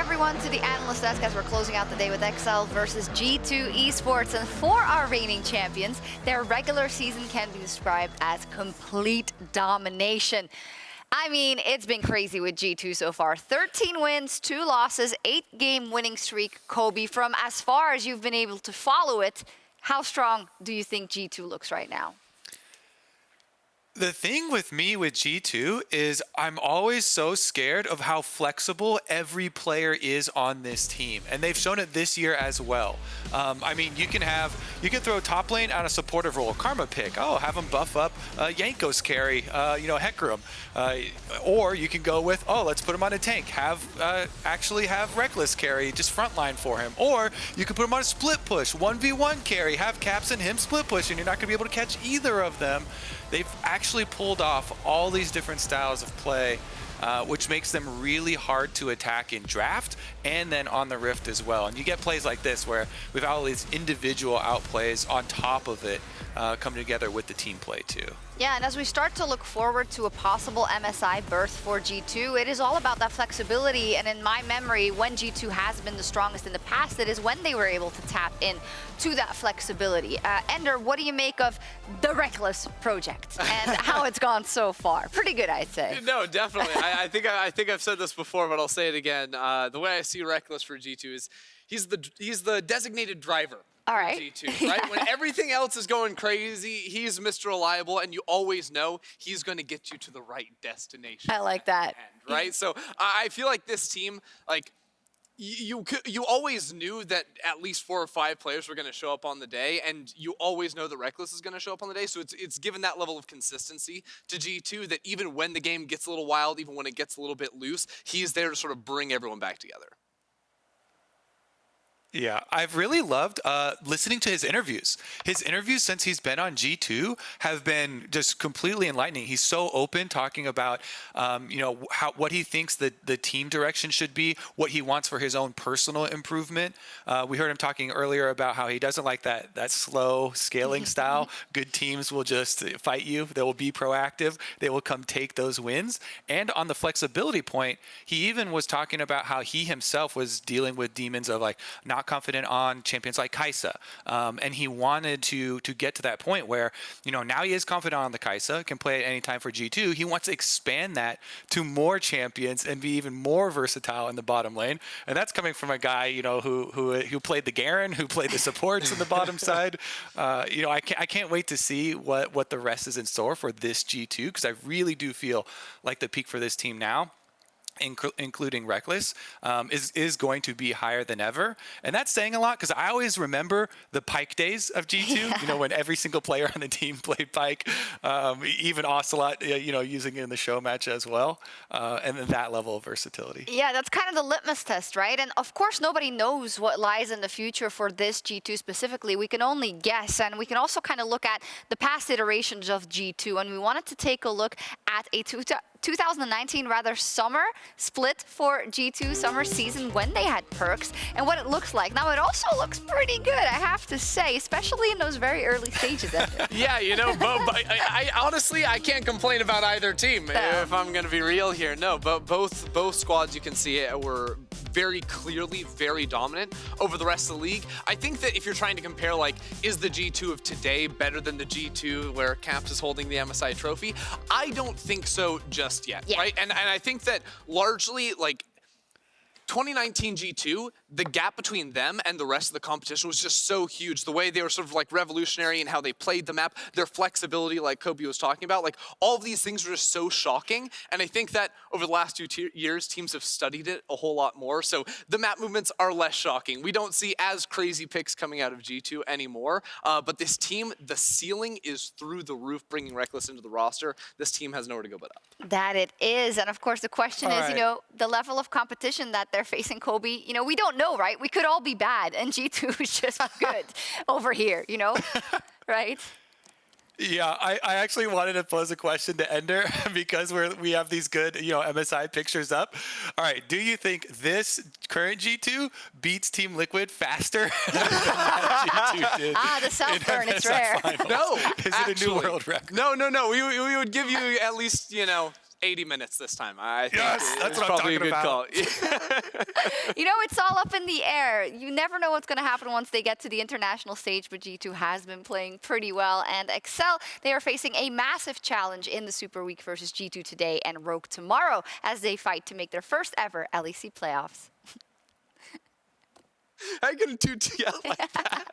everyone to the Analyst desk as we're closing out the day with XL versus G2 Esports. And for our reigning champions, their regular season can be described as complete domination. I mean, it's been crazy with G2 so far. 13 wins, 2 losses, 8-game winning streak. Kobe, from as far as you've been able to follow it, how strong do you think G2 looks right now? The thing with me with G2 is I'm always so scared of how flexible every player is on this team. And they've shown it this year as well. I mean, you can throw top lane on a supportive role, Karma pick. Oh, have them buff up Jankos carry, Hecarim. Or you can go with, oh, let's put him on a tank. Actually have Rekkles carry, just frontline for him. Or you can put him on a split push, 1v1 carry, have Caps and him split push, and you're not gonna be able to catch either of them. They've actually pulled off all these different styles of play, which makes them really hard to attack in draft and then on the Rift as well. And you get plays like this where we've all these individual outplays on top of it come together with the team play too. Yeah, and as we start to look forward to a possible MSI berth for G2, it is all about that flexibility. And in my memory, when G2 has been the strongest in the past, it is when they were able to tap in to that flexibility. Ender, what do you make of the Rekkles project and how it's gone so far? Pretty good, I'd say. No, definitely. I think I've said this before, but I'll say it again. The way I see Rekkles for G2 is he's the designated driver. All right. G2, right? When everything else is going crazy, he's Mr. Reliable, and you always know he's going to get you to the right destination. I like that. End, right? So I feel like this team, like, you always knew that at least 4 or 5 players were going to show up on the day, and you always know that Rekkles is going to show up on the day. So it's given that level of consistency to G2 that even when the game gets a little wild, even when it gets a little bit loose, he's there to sort of bring everyone back together. Yeah, I've really loved listening to his interviews. His interviews since he's been on G2 have been just completely enlightening. He's so open, talking about what he thinks the team direction should be, what he wants for his own personal improvement. We heard him talking earlier about how he doesn't like that slow scaling style. Good teams will just fight you. They will be proactive. They will come take those wins. And on the flexibility point, he even was talking about how he himself was dealing with demons of like not confident on champions like Kryze, and he wanted to get to that point where now he is confident on the Kryze, can play at any time for G2. He wants to expand that to more champions and be even more versatile in the bottom lane, and that's coming from a guy who played the Garen, who played the supports in the bottom side. I can't wait to see what the rest is in store for this G2, because I really do feel like the peak for this team now, including Rekkles, is going to be higher than ever. And that's saying a lot, because I always remember the Pyke days of G2, when every single player on the team played Pyke, even Ocelot, using it in the show match as well, and then that level of versatility. Yeah, that's kind of the litmus test, right? And of course, nobody knows what lies in the future for this G2 specifically. We can only guess, and we can also kind of look at the past iterations of G2, and we wanted to take a look at a 2019 summer split for G2 summer season when they had perks and what it looks like. Now, it also looks pretty good, I have to say, especially in those very early stages. Yeah, I honestly, I can't complain about either team, if I'm going to be real here. No, but both squads, you can see it, were very clearly very dominant over the rest of the league. I think that if you're trying to compare, like, is the G2 of today better than the G2 where Caps is holding the MSI trophy? I don't think so just yet, right? And I think that largely, like, 2019 G2, the gap between them and the rest of the competition was just so huge. The way they were sort of like revolutionary in how they played the map, their flexibility, like Kobe was talking about, like all of these things were just so shocking. And I think that over the last 2 years, teams have studied it a whole lot more. So the map movements are less shocking. We don't see as crazy picks coming out of G2 anymore. But this team, the ceiling is through the roof, bringing Rekkles into the roster. This team has nowhere to go but up. That it is. And of course, the question is, the level of competition that they're facing, Kobe. We don't know, right? We could all be bad, and G2 is just good over here, right? Yeah, I actually wanted to pose a question to Ender because we have these good, MSI pictures up. All right, do you think this current G2 beats Team Liquid faster than G2 did? The self-burn, it's rare. No, Is it a new world record? No. We would give you at least, 80 minutes this time. I think Yes, that's it's what I'm probably talking a good about. call. You know, it's all up in the air. You never know what's going to happen once they get to the international stage, but G2 has been playing pretty well. And Excel, they are facing a massive challenge in the Super Week versus G2 today and Rogue tomorrow as they fight to make their first ever LEC playoffs. How are you going to do TL like that?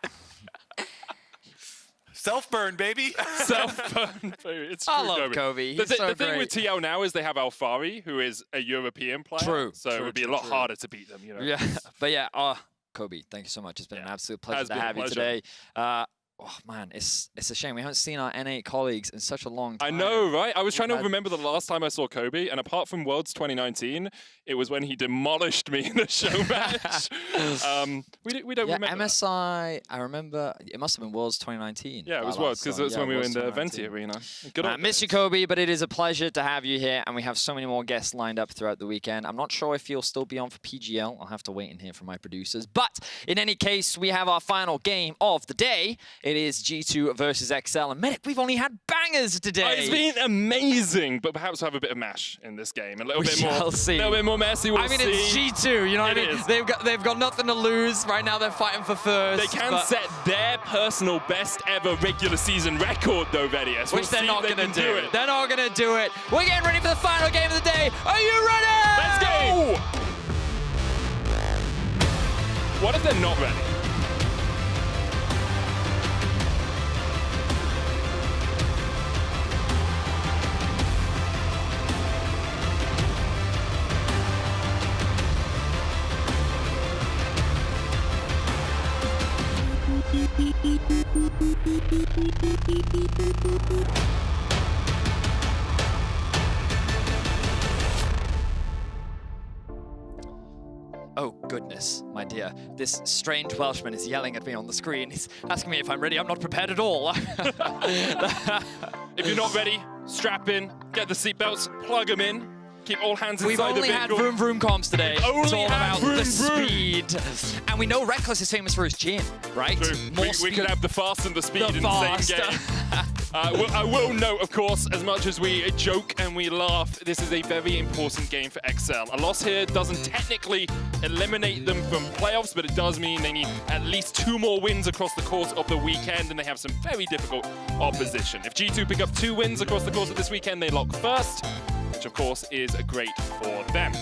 Self-burn, baby. Self-burn. It's true, I love Kobe. He's The so thing great. with TL now is they have Alfari, who is a European player. True, So it would be a lot harder to beat them, you know. Yeah, but yeah, Kobe, thank you so much. It's been an absolute pleasure Has to been a have you pleasure. today. Oh man, it's a shame we haven't seen our N8 colleagues in such a long time. I know, right? I was trying to had- remember the last time I saw Kobe, and apart from Worlds 2019, it was when he demolished me in the show match. We don't Yeah, remember that. MSI, I remember, it must have been Worlds 2019. Yeah, it was our Worlds, last because one. that's Yeah, when we were in Worlds the Venti 2019. arena. Good I old miss you, days. Kobe, but it is a pleasure to have you here, and we have so many more guests lined up throughout the weekend. I'm not sure if you'll still be on for PGL. I'll have to wait and hear from my producers. But in any case, we have our final game of the day. It is G2 versus XL. And Medic, we've only had bangers today. It's been amazing, but perhaps we'll have a bit of mash in this game. A little We bit more. shall see. A little bit more messy. We'll I mean, see. it's G2, you know what I It mean? is. They've got nothing to lose. Right now, they're fighting for first. They can but- set their personal best ever regular season record, though, Vedius. Which they're not going to do it. They're not going to do it. We're getting ready for the final game of the day. Are you ready? Let's go! What if they're not ready? Oh, goodness, my dear. This strange Welshman is yelling at me on the screen. He's asking me if I'm ready. I'm not prepared at all. If you're not ready, strap in, get the seatbelts, plug them in, keep all hands We've inside the only had vehicle. vroom vroom comps today. It's only all had about vroom the vroom. speed. And we know Rekkles is famous for his Jhin, right? True. More We speed. could have the fast and the speed The in fast. the same game. I will note, of course, as much as we joke and we laugh, this is a very important game for XL. A loss here doesn't technically eliminate them from playoffs, but it does mean they need at least 2 more wins across the course of the weekend, and they have some very difficult opposition. If G2 pick up 2 wins across the course of this weekend, they lock first, which of course is great for them.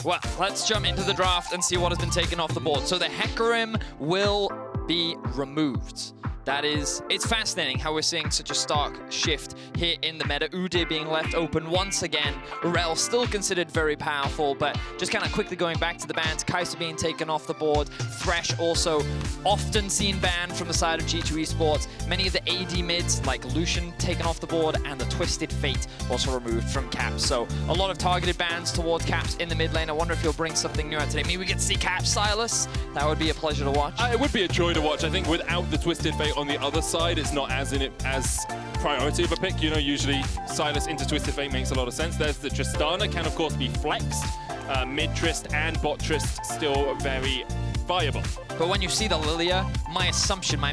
Well, let's jump into the draft and see what has been taken off the board. So the Hecarim will be removed. That is, it's fascinating how we're seeing such a stark shift here in the meta. Udyr being left open once again. Rell still considered very powerful, but just kind of quickly going back to the bans. Kryze being taken off the board. Thresh also often seen banned from the side of G2 Esports. Many of the AD mids, like Lucian, taken off the board, and the Twisted Fate also removed from Caps. So a lot of targeted bans towards Caps in the mid lane. I wonder if he'll bring something new out today. Maybe we get to see Caps Silas. That would be a pleasure to watch. It would be a joy to watch. I think without the Twisted Fate on the other side, it's not as priority of a pick. You know, usually Silas into Twisted Fate makes a lot of sense. There's the Tristana, can of course be flexed. Mid Trist and bot Trist still very viable. But when you see the Lillia, my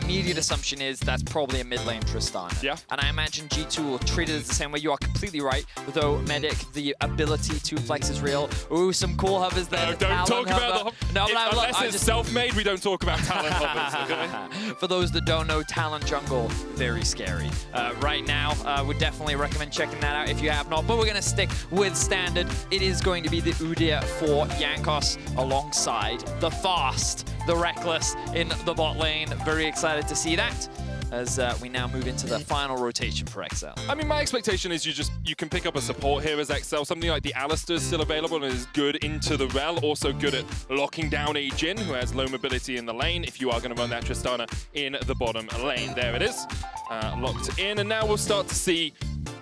immediate assumption is that's probably a mid lane Tristana. Yeah. And I imagine G2 will treat it as the same way. You are completely right. Though Medic, the ability to flex is real. Ooh, some cool hovers there. No, The don't talent talk about hover. the No, but unless I it's just self-made, we don't talk about talent hovers, okay? For those that don't know, Talon Jungle, very scary. Right now, would definitely recommend checking that out if you have not. But we're going to stick with standard. It is going to be the Udyr for Jankos alongside the Fast, the Rekkles in the bot lane. Very excited to see that as we now move into the final rotation for XL. I mean, my expectation is you can pick up a support here as XL. Something like the Alistar is still available and is good into the Rell. Also good at locking down a Jhin, who has low mobility in the lane, if you are going to run that Tristana in the bottom lane. There it is. Locked in. And now we'll start to see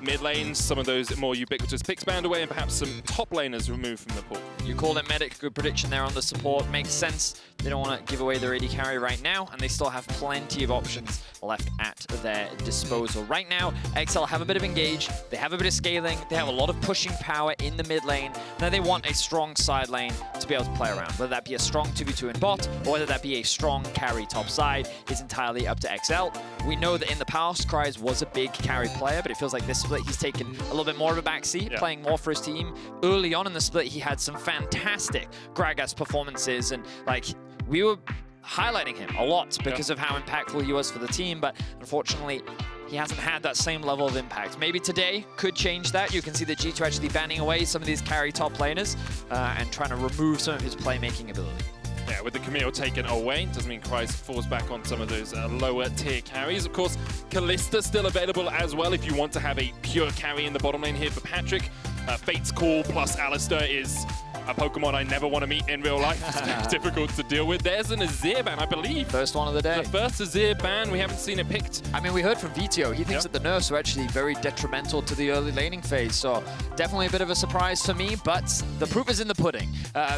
mid lanes, some of those more ubiquitous picks banned away, and perhaps some top laners removed from the pool. You called it Medic. Good prediction there on the support. Makes sense. They don't want to give away their AD carry right now, and they still have plenty of options left at their disposal. Right now, XL have a bit of engage. They have a bit of scaling. They have a lot of pushing power in the mid lane. Now they want a strong side lane to be able to play around. Whether that be a strong 2v2 in bot, or whether that be a strong carry top side, is entirely up to XL. We know that in the past, Kryze was a big carry player, but it feels like this split, he's taken a little bit more of a backseat, playing more for his team. Early on in the split, he had some fantastic Gragas performances, and like we were highlighting him a lot because of how impactful he was for the team, but unfortunately, he hasn't had that same level of impact. Maybe today could change that. You can see that G2 actually banning away some of these carry top laners and trying to remove some of his playmaking ability. Yeah, with the Camille taken away, doesn't mean Kryze falls back on some of those lower tier carries. Of course, Kalista still available as well if you want to have a pure carry in the bottom lane here for Patrik. Fate's Call plus Alistar is a Pokemon I never want to meet in real life. It's difficult to deal with. There's an Azir ban, I believe. First one of the day. The first Azir ban, we haven't seen it picked. I mean, we heard from Vito. He thinks that the nerfs are actually very detrimental to the early laning phase, so definitely a bit of a surprise for me, but the proof is in the pudding.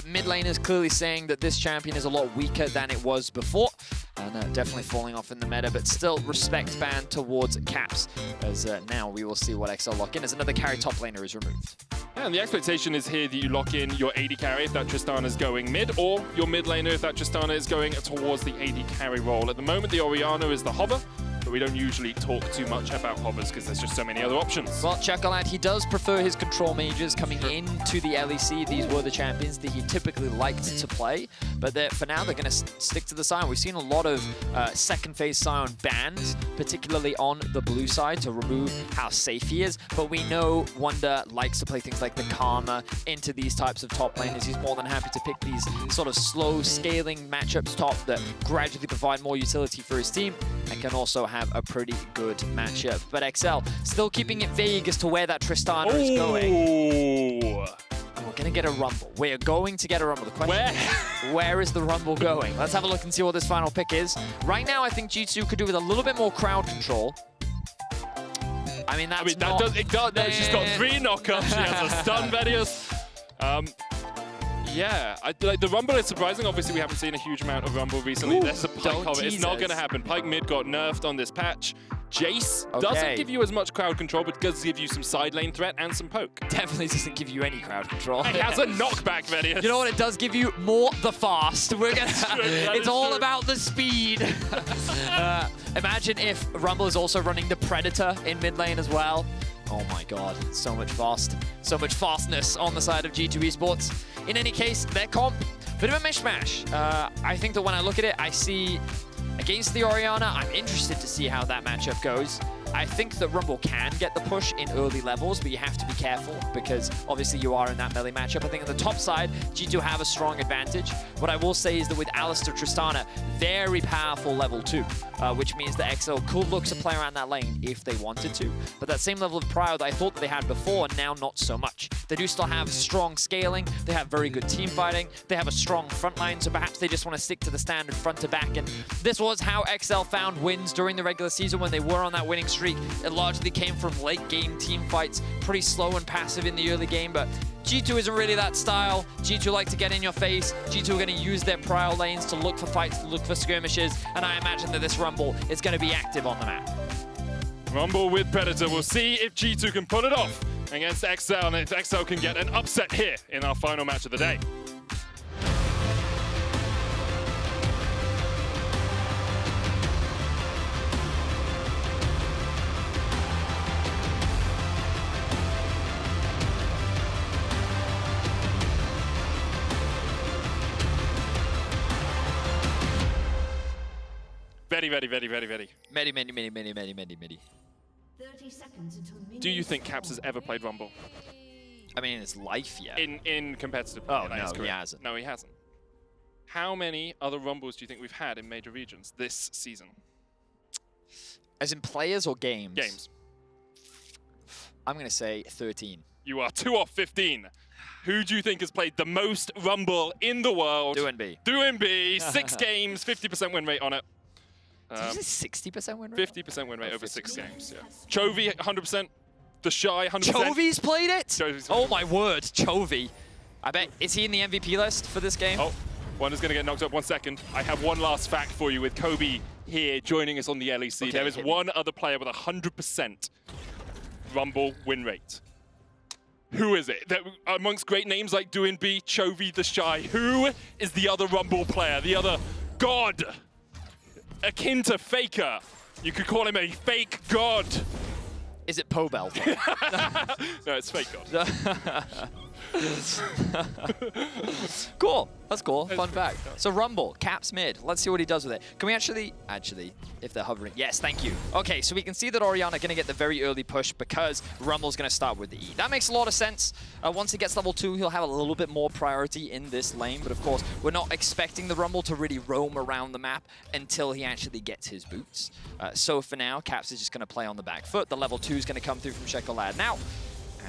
Mid lane is clearly saying that this champion is a lot weaker than it was before, and definitely falling off in the meta, but still respect ban towards Caps, as now we will see what XL lock in as another carry top laner is removed. And the expectation is here that you lock in your AD carry if that Tristana is going mid, or your mid laner if that Tristana is going towards the AD carry role. At the moment, the Orianna is the hover, but we don't usually talk too much about hovers because there's just so many other options. Well, Czekolad, he does prefer his control mages coming into the LEC. These were the champions that he typically liked to play, but for now they're going to stick to the Sion. We've seen a lot of second phase Sion bans, particularly on the blue side, to remove how safe he is, but we know Wunder likes to play things like the Karma into these types of top laners. He's more than happy to pick these sort of slow scaling matchups top that gradually provide more utility for his team and can also have a pretty good matchup. But XL still keeping it vague as to where that Tristana is going. And we're going to get a Rumble. We are going to get a Rumble. The question is, where is the Rumble going? Let's have a look and see what this final pick is. Right now, I think G2 could do with a little bit more crowd control. I mean, that's She's got 3 knockups. She has a stun, Vedius. Yeah, like the Rumble is surprising. Obviously, we haven't seen a huge amount of Rumble recently. There's a Pyke cover. It's not going to happen. Pyke mid got nerfed on this patch. Jayce doesn't give you as much crowd control, but does give you some side lane threat and some poke. Definitely doesn't give you any crowd control. It has a knockback, Vedius. You know what it does give you? More the fast. We're gonna. It's all about the speed. Imagine if Rumble is also running the Predator in mid lane as well. Oh my god, so much fastness on the side of G2 Esports. In any case, their comp, bit of a mishmash. I think that when I look at it, I see against the Orianna, I'm interested to see how that matchup goes. I think that Rumble can get the push in early levels, but you have to be careful because obviously you are in that melee matchup. I think on the top side, G2 have a strong advantage. What I will say is that with Alistar Tristana, very powerful level 2, which means that XL could look to play around that lane if they wanted to. But that same level of prio that I thought that they had before, now not so much. They do still have strong scaling, they have very good team fighting, they have a strong front line, so perhaps they just want to stick to the standard front to back. And this was how XL found wins during the regular season when they were on that winning streak. It largely came from late game team fights, pretty slow and passive in the early game, but G2 isn't really that style. G2 like to get in your face. G2 are going to use their prio lanes to look for fights, to look for skirmishes, and I imagine that this Rumble is going to be active on the map. Rumble with Predator. We'll see if G2 can pull it off against XL, and if XL can get an upset here in our final match of the day. Very. Many. 30 seconds until Do you think Caps has ever played Rumble? I mean, in his life, yeah. In competitive Oh, play, no, he hasn't. No, he hasn't. How many other Rumbles do you think we've had in major regions this season? As in players or games? Games. I'm going to say 13. You are 2 off 15. Who do you think has played the most Rumble in the world? DoinB. 6 games, 50% win rate on it. Did you say 60% win rate? 50% win rate over 6 games, yeah. Chovy, 100%. The Shy, 100%. Chovy's played it? Chovy's oh my word, Chovy. I bet, is he in the MVP list for this game? Oh, one is going to get knocked up. 1 second. I have one last fact for you with Kobe here joining us on the LEC. Okay, there is one other player with 100% Rumble win rate. Who is it? That, amongst great names like DoinB, Chovy, the Shy, who is the other Rumble player? The other god? Akin to FLICKR. You could call him a fake god. Is it Pobel? No, it's fake God. Cool. That's cool. Fun fact. So Rumble, caps mid. Let's see what he does with it. Can we actually, if they're hovering. Yes, thank you. Okay, so we can see that Orianna going to get the very early push because Rumble's going to start with the E. That makes a lot of sense. Once he gets level 2, he'll have a little bit more priority in this lane. But of course, we're not expecting the Rumble to really roam around the map until he actually gets his boots. So for now, Caps is just going to play on the back foot. The level 2 is going to come through from Czekolad now.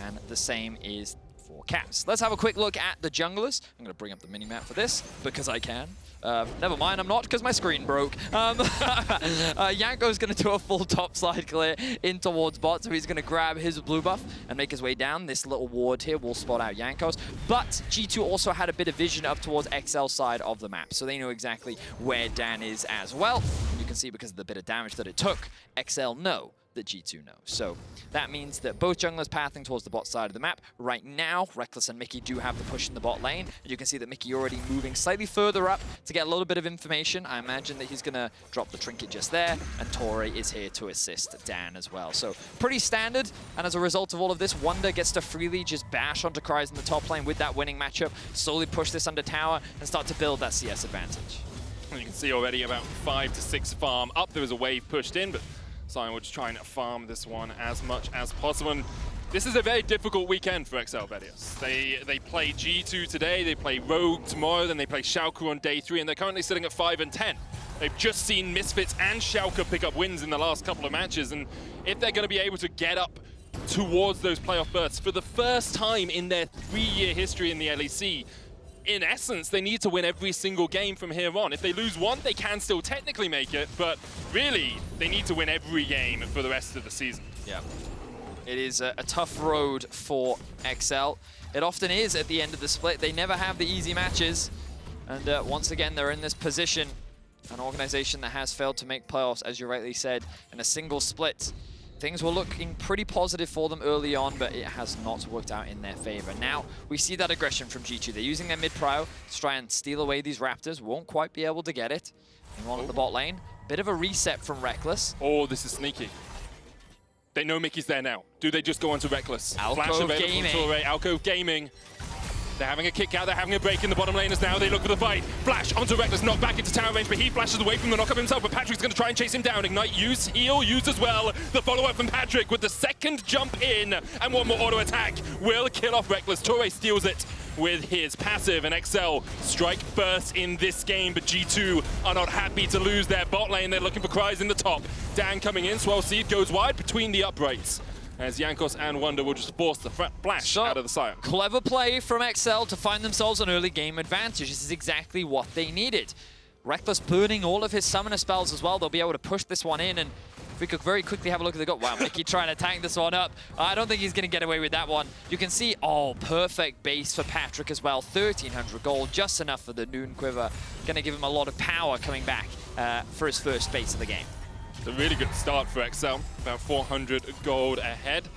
And the same is for Caps. Let's have a quick look at the junglers. I'm going to bring up the mini-map for this because I can. Never mind, I'm not because my screen broke. Jankos going to do a full topside clear in towards bot, so he's going to grab his blue buff and make his way down. This little ward here will spot out Jankos. But G2 also had a bit of vision up towards XL's side of the map, so they know exactly where Dan is as well. And you can see because of the bit of damage that it took, XL know that G2 knows. So that means that both junglers pathing towards the bot side of the map. Right now, Rekkles and Mikyx do have the push in the bot lane. And you can see that Mikyx already moving slightly further up to get a little bit of information. I imagine that he's going to drop the trinket just there. And Torre is here to assist Dan as well. So pretty standard. And as a result of all of this, Wunder gets to freely just bash onto Kryze in the top lane with that winning matchup, slowly push this under tower, and start to build that CS advantage. You can see already about 5 to 6 farm up. There was a wave pushed in, but Sion will just try and farm this one as much as possible. And this is a very difficult weekend for XL Vedius. They play G2 today, they play Rogue tomorrow, then they play Schalke on day 3, and they're currently sitting at 5 and 10. They've just seen Misfits and Schalke pick up wins in the last couple of matches, and if they're going to be able to get up towards those playoff berths for the first time in their 3-year history in the LEC, in essence, they need to win every single game from here on. If they lose one, they can still technically make it, but really, they need to win every game for the rest of the season. Yeah. It is a tough road for XL. It often is at the end of the split. They never have the easy matches. And once again, they're in this position. An organization that has failed to make playoffs, as you rightly said, in a single split. Things were looking pretty positive for them early on, but it has not worked out in their favor. Now, we see that aggression from G2. They're using their mid-prio to try and steal away these Raptors. Won't quite be able to get it. Meanwhile, at the bot lane, bit of a reset from Rekkles. Oh, this is sneaky. They know Mickey's there now. Do they just go onto Rekkles? Flash available from Torre, Alcove Gaming. They're having a kick out, they're having a break in the bottom laners now. They look for the fight. Flash onto Rekkles, knocked back into tower range, but he flashes away from the knock-up himself, but Patrik's going to try and chase him down. Ignite use, heal used as well. The follow-up from Patrik with the second jump in, and one more auto attack will kill off Rekkles. Torre steals it with his passive, and XL strike first in this game, but G2 are not happy to lose their bot lane. They're looking for Kryze in the top. Dan coming in, Swell Seed goes wide between the uprights, as Jankos and Wunder will just force the flash out of the Sion. Clever play from XL to find themselves an early game advantage. This is exactly what they needed. Rekkles burning all of his summoner spells as well. They'll be able to push this one in, and if we could very quickly have a look at the goal. Wow, Mikyx trying to tank this one up. I don't think he's going to get away with that one. You can see, oh, perfect base for Patrik as well. 1,300 gold, just enough for the Noon Quiver. Going to give him a lot of power coming back for his first base of the game. It's a really good start for XL, about 400 gold ahead.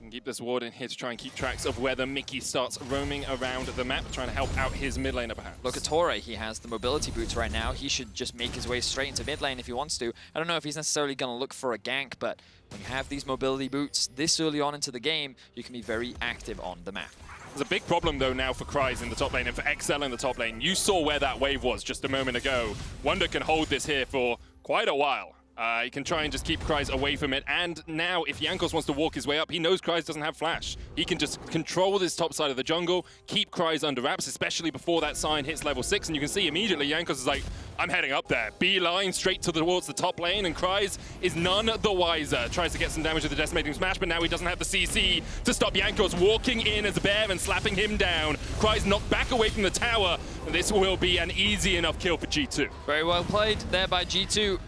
And keep this ward in here to try and keep tracks of whether Mikyx starts roaming around the map, trying to help out his mid laner perhaps. Look at Torre, he has the mobility boots right now. He should just make his way straight into mid lane if he wants to. I don't know if he's necessarily going to look for a gank, but when you have these mobility boots this early on into the game, you can be very active on the map. There's a big problem though now for Kryze in the top lane and for XL in the top lane. You saw where that wave was just a moment ago. Wunder can hold this here for quite a while. He can try and just keep Kryze away from it, and now if Jankos wants to walk his way up, he knows Kryze doesn't have flash. He can just control this top side of the jungle, keep Kryze under wraps, especially before that Sion hits level 6, and you can see immediately Jankos is like, I'm heading up there. Beeline straight towards the top lane, and Kryze is none the wiser. Tries to get some damage with the Decimating Smash, but now he doesn't have the CC to stop Jankos walking in as a bear and slapping him down. Kryze knocked back away from the tower. This will be an easy enough kill for G2. Very well played there by G2.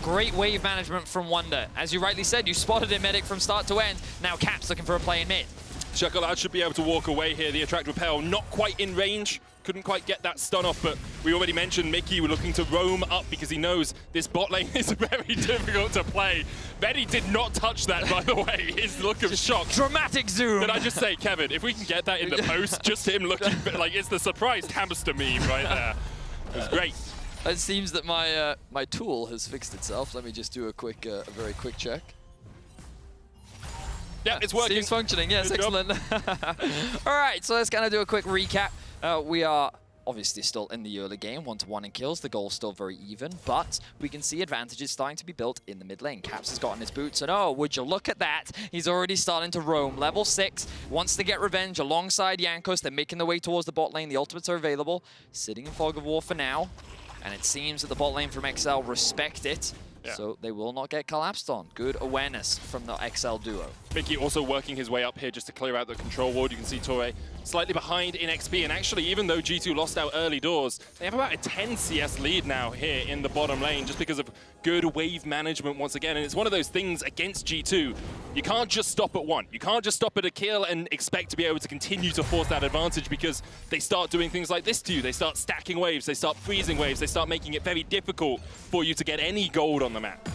Great wave management from Wunder. As you rightly said, you spotted him medic from start to end. Now Caps looking for a play in mid. Czekolad should be able to walk away here. The Attract Repel not quite in range. Couldn't quite get that stun off, but we already mentioned Mikyx were looking to roam up because he knows this bot lane is very difficult to play. Vedi did not touch that, by the way. His look of shock. Dramatic zoom. Did I just say, Kevin, if we can get that in the post, just him looking like it's the surprised hamster meme right there. It was great. It seems that my my tool has fixed itself. Let me just do a quick, a very quick check. Yeah, it's working. Seems functioning, yes, Good job. excellent. All right, so let's kind of do a quick recap. We are obviously still in the early game, 1-1 in kills. The goal's still very even, but we can see advantages starting to be built in the mid lane. Caps has gotten his boots, and oh, would you look at that? He's already starting to roam. Level 6, wants to get revenge alongside Jankos. They're making their way towards the bot lane. The ultimates are available. Sitting in Fog of War for now, and it seems that the bot lane from XL respect it. Yeah. So they will not get collapsed on. Good awareness from the XL duo. Mikyx also working his way up here just to clear out the control ward. You can see Torre slightly behind in XP, and actually, even though G2 lost out early doors, they have about a 10 CS lead now here in the bottom lane just because of good wave management once again. And it's one of those things against G2, you can't just stop at one. You can't just stop at a kill and expect to be able to continue to force that advantage, because they start doing things like this to you. They start stacking waves, they start freezing waves, they start making it very difficult for you to get any gold on the map.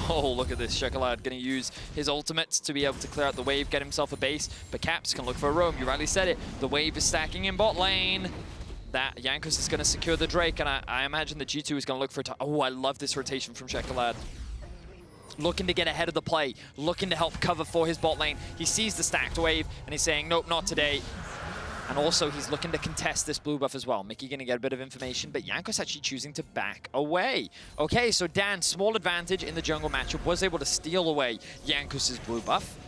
Oh, look at this. Czekolad going to use his ultimate to be able to clear out the wave, get himself a base. But Caps can look for a roam. You rightly said it. The wave is stacking in bot lane. That Jankos is going to secure the Drake, and I imagine the G2 is going to look for it. Oh, I love this rotation from Czekolad. Looking to get ahead of the play, looking to help cover for his bot lane. He sees the stacked wave, and he's saying, nope, not today. And also, he's looking to contest this blue buff as well. Mikyx going to get a bit of information, but Jankos actually choosing to back away. Okay, so Dan, small advantage in the jungle matchup, was able to steal away Jankos' blue buff.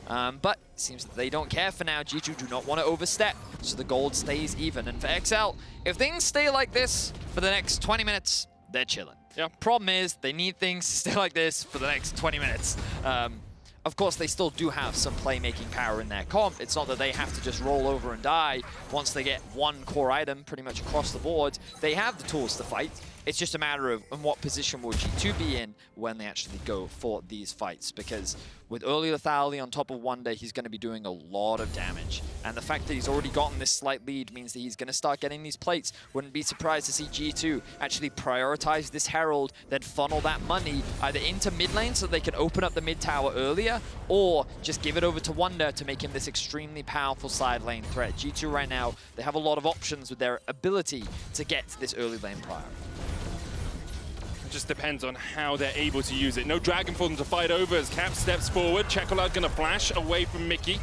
But it seems that they don't care for now. G2 do not want to overstep, so the gold stays even. And for XL, if things stay like this for the next 20 minutes, they're chilling. Yeah. Problem is, they need things to stay like this for the next 20 minutes. Of course, they still do have some playmaking power in their comp. It's not that they have to just roll over and die once they get one core item pretty much across the board. They have the tools to fight. It's just a matter of in what position will G2 be in when they actually go for these fights. Because with early lethality on top of Wunder, he's going to be doing a lot of damage. And the fact that he's already gotten this slight lead means that he's going to start getting these plates. Wouldn't be surprised to see G2 actually prioritize this Herald, then funnel that money either into mid lane so they can open up the mid tower earlier, or just give it over to Wunder to make him this extremely powerful side lane threat. G2 right now, they have a lot of options with their ability to get this early lane prior. Just depends on how they're able to use it. No dragon for them to fight over as Cap steps forward. Czekolad gonna flash away from Mikyx.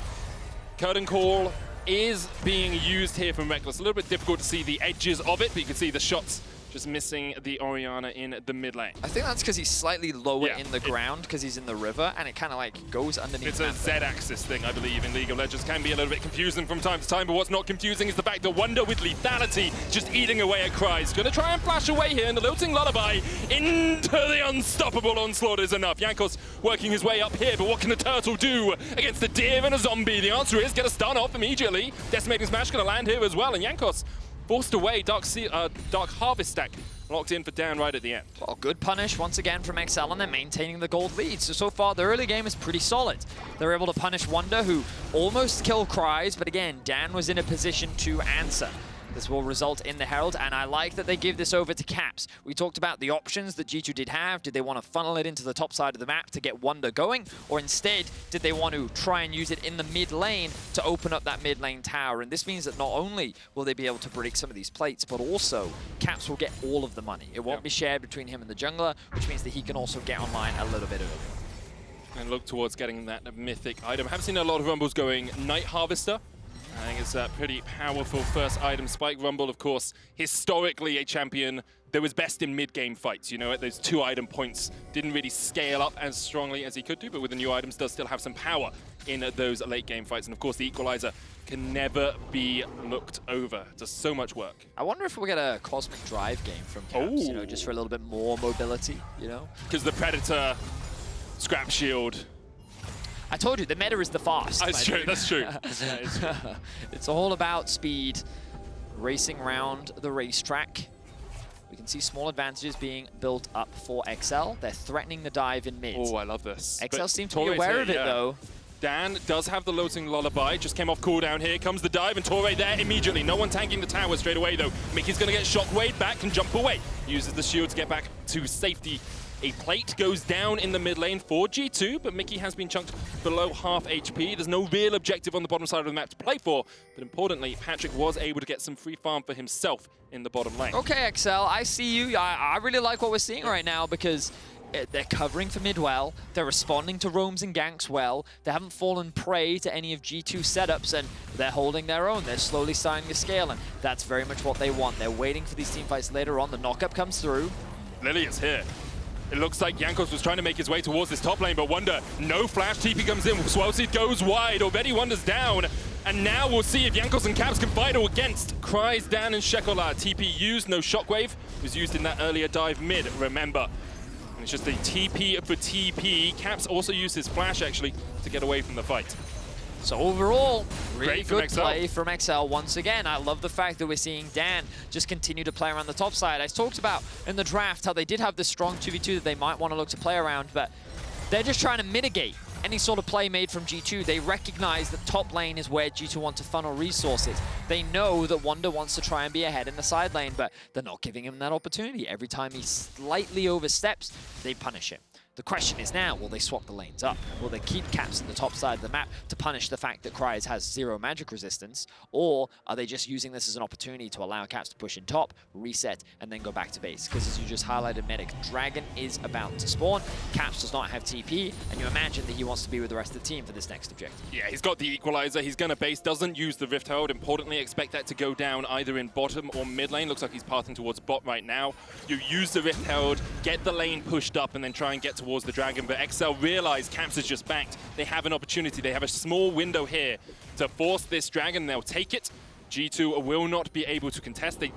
Curtain Call is being used here from Rekkles. A little bit difficult to see the edges of it, but you can see the shots just missing the Orianna in the mid lane. I think that's because he's slightly lower in the ground because he's in the river, and it kind of like goes underneath. It's a Z-axis thing, I believe, in League of Legends. Can be a little bit confusing from time to time, but what's not confusing is the fact that Wunder with lethality just eating away at Kryze. Gonna try and flash away here, and the lilting lullaby into the unstoppable onslaught is enough. Jankos working his way up here, but what can the turtle do against a deer and a zombie? The answer is get a stun off immediately. Decimating Smash gonna land here as well, and Jankos forced away. Dark Harvest stack locked in for Dan right at the end. Well, good punish once again from XL, and they're maintaining the gold lead. So far, the early game is pretty solid. They're able to punish Wunder, who almost killed Kryze, but again, Dan was in a position to answer. This will result in the Herald, and I like that they give this over to Caps. We talked about the options that G2 did have. Did they want to funnel it into the top side of the map to get Wunder going? Or instead, did they want to try and use it in the mid lane to open up that mid lane tower? And this means that not only will they be able to break some of these plates, but also Caps will get all of the money. It won't be shared between him and the jungler, which means that he can also get online a little bit earlier. And look towards getting that mythic item. I haven't seen a lot of Rumbles going Night Harvester. I think it's a pretty powerful first item. Spike Rumble, of course, historically a champion that was best in mid-game fights. You know, at those 2 item points, didn't really scale up as strongly as he could do, but with the new items does still have some power in those late game fights. And of course, the Equalizer can never be looked over. Does so much work. I wonder if we'll get a Cosmic Drive game from Caps, you know, just for a little bit more mobility, you know? Because the Predator, Scrap Shield. I told you, the meta is the fast. That's true, that's true. It's all about speed, racing around the racetrack. We can see small advantages being built up for XL. They're threatening the dive in mid. Oh, I love this. XL seem to be aware of it, though. Dan does have the Lilting Lullaby, just came off cooldown. Here comes the dive, and Torre there immediately. No one tanking the tower straight away, though. Mikyx's gonna get Shockwave back and jump away. Uses the shield to get back to safety. A plate goes down in the mid lane for G2, but Mikyx has been chunked below half HP. There's no real objective on the bottom side of the map to play for, but importantly, Patrik was able to get some free farm for himself in the bottom lane. Okay, XL, I see you. I really like what we're seeing right now because they're covering for mid well, they're responding to roams and ganks well, they haven't fallen prey to any of G2's setups, and they're holding their own. They're slowly starting to scale, and that's very much what they want. They're waiting for these teamfights later on. The knockup comes through. Lillia's here. It looks like Jankos was trying to make his way towards this top lane, but Wunder, no flash, TP comes in, Sjokz goes wide, already Wunder's down, and now we'll see if Jankos and Caps can fight against Kryze, Dan, and Czekolad. TP used, no shockwave, was used in that earlier dive mid, remember. And it's just a TP for TP. Caps also used his flash, actually, to get away from the fight. So overall, really Great from good play from XL once again. I love the fact that we're seeing Dan just continue to play around the top side. I talked about in the draft how they did have this strong 2v2 that they might want to look to play around, but they're just trying to mitigate any sort of play made from G2. They recognize that top lane is where G2 want to funnel resources. They know that Wunder wants to try and be ahead in the side lane, but they're not giving him that opportunity. Every time he slightly oversteps, they punish him. The question is now, will they swap the lanes up? Will they keep Caps in the top side of the map to punish the fact that Kryze has 0 magic resistance? Or are they just using this as an opportunity to allow Caps to push in top, reset, and then go back to base? Because as you just highlighted, Medic, Dragon is about to spawn. Caps does not have TP, and you imagine that he wants to be with the rest of the team for this next objective. Yeah, he's got the equalizer. He's going to base, doesn't use the Rift Herald. Importantly, expect that to go down either in bottom or mid lane. Looks like he's pathing towards bot right now. You use the Rift Herald, get the lane pushed up, and then try and get towards the Dragon. But XL realize Caps is just backed. They have an opportunity. They have a small window here to force this Dragon. They'll take it. G2 will not be able to contest. They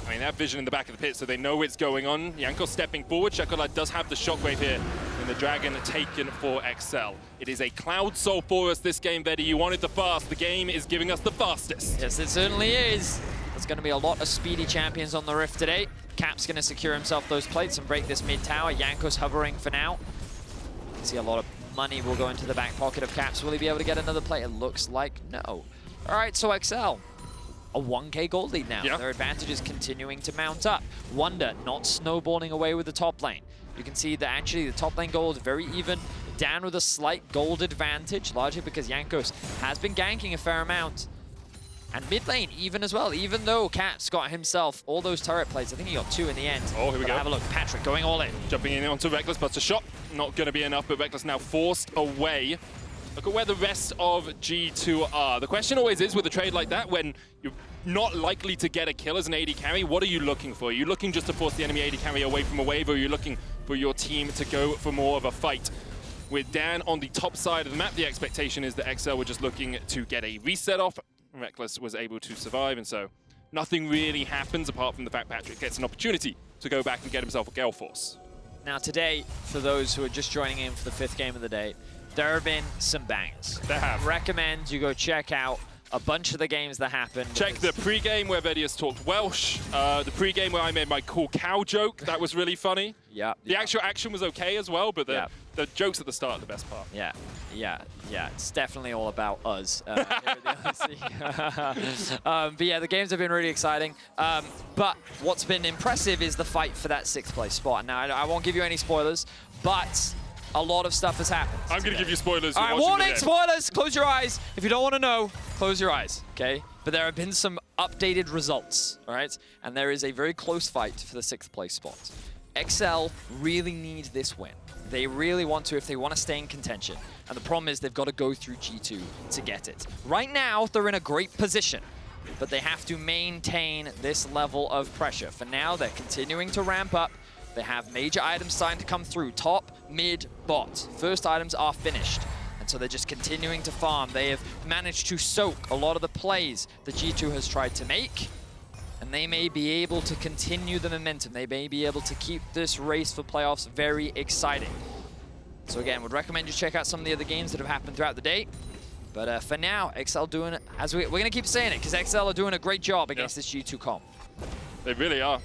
have vision in the back of the pit, so they know what's going on. Jankos stepping forward. Czekolad does have the shockwave here, and the Dragon taken for XL. It is a Cloud Soul for us this game, Vedi. You wanted the fast. The game is giving us the fastest. Yes, it certainly is. There's going to be a lot of speedy champions on the Rift today. Cap's going to secure himself those plates and break this mid tower. Jankos hovering for now. See a lot of money will go into the back pocket of Caps. Will he be able to get another play? It looks like no. All right, so XL, a 1k gold lead now. Yeah. Their advantage is continuing to mount up. Wunder not snowballing away with the top lane. You can see that actually the top lane gold very even. Dan with a slight gold advantage, largely because Jankos has been ganking a fair amount. And mid lane even as well, even though Caps got himself all those turret plates. I think he got 2 in the end. Oh, here we But go. have a look, Patrik going all in. Jumping in onto Rekkles, but a shot. Not going to be enough, but Rekkles now forced away. Look at where the rest of G2 are. The question always is with a trade like that, when you're not likely to get a kill as an AD carry, what are you looking for? Are you looking just to force the enemy AD carry away from a wave, or are you looking for your team to go for more of a fight? With Dan on the top side of the map, the expectation is that XL were just looking to get a reset off. Rekkles was able to survive, and so nothing really happens apart from the fact Patrik gets an opportunity to go back and get himself a Gale Force. Now today, for those who are just joining in for the 5th game of the day, there have been some bangers. There have. Recommend you go check out a bunch of the games that happened. Check the pre-game where Vedius talked Welsh, the pre-game where I made my cool cow joke. That was really funny. Yeah. The actual action was okay as well, but Yeah. the jokes at the start are the best part. Yeah. It's definitely all about us. Here at the LEC. But yeah, the games have been really exciting. But what's been impressive is the fight for that 6th place spot. Now, I won't give you any spoilers, but a lot of stuff has happened. I'm going to give you spoilers. All right, warning, spoilers! Close your eyes. If you don't want to know, close your eyes, okay? But there have been some updated results, all right? And there is a very close fight for the 6th place spot. XL really need this win. They really want to if they want to stay in contention. And the problem is they've got to go through G2 to get it. Right now, they're in a great position, but they have to maintain this level of pressure. For now, they're continuing to ramp up. They have major items starting to come through. Top, mid, bot. First items are finished. And so they're just continuing to farm. They have managed to soak a lot of the plays that G2 has tried to make. And they may be able to continue the momentum. They may be able to keep this race for playoffs very exciting. So again, would recommend you check out some of the other games that have happened throughout the day. But for now, XL doing it, as we're going to keep saying it, because XL are doing a great job against this G2 comp. They really are.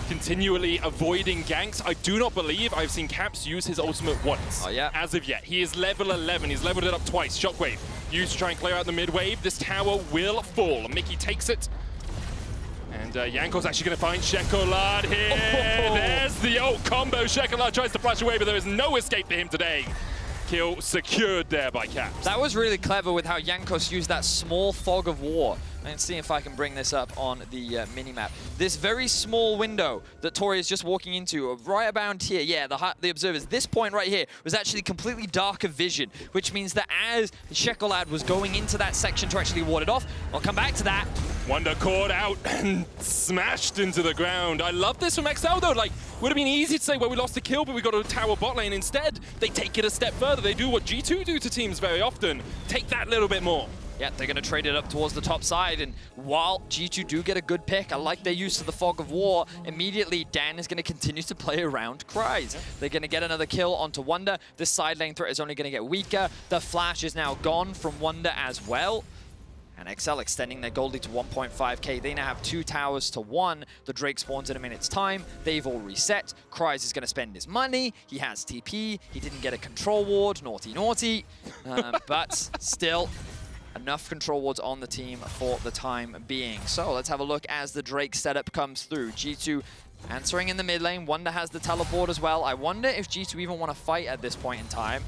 Continually avoiding ganks. I do not believe I've seen Caps use his ultimate once. Oh, yeah. As of yet. He is level 11. He's leveled it up twice. Shockwave used to try and clear out the mid wave. This tower will fall. Mikyx takes it. And Jankos actually going to find Czekolad here. Oh. There's the old combo. Czekolad tries to flash away, but there is no escape for him today. Kill secured there by Caps. That was really clever with how Jankos used that small fog of war. And see if I can bring this up on the mini-map. This very small window that Tori is just walking into, right about here, yeah, the observers, this point right here was actually completely dark of vision, which means that as Czekolad was going into that section to actually ward it off, I'll come back to that. Wunder caught out and smashed into the ground. I love this from XL though. Like, would have been easy to say, well, we lost a kill, but we got a tower bot lane. Instead, they take it a step further. They do what G2 do to teams very often. Take that little bit more. Yeah, they're going to trade it up towards the top side, and while G2 do get a good pick, I like their use of the Fog of War, immediately Dan is going to continue to play around Kryze. They're going to get another kill onto Wunder. This side lane threat is only going to get weaker. The flash is now gone from Wunder as well. And XL extending their gold lead to 1.5k. They now have 2 towers to 1. The Drake spawns in a minute's time. They've all reset. Kryze is going to spend his money. He has TP. He didn't get a control ward. Naughty, naughty. But still, enough control wards on the team for the time being. So let's have a look as the Drake setup comes through. G2 answering in the mid lane. Wunder has the teleport as well. I wonder if G2 even want to fight at this point in time.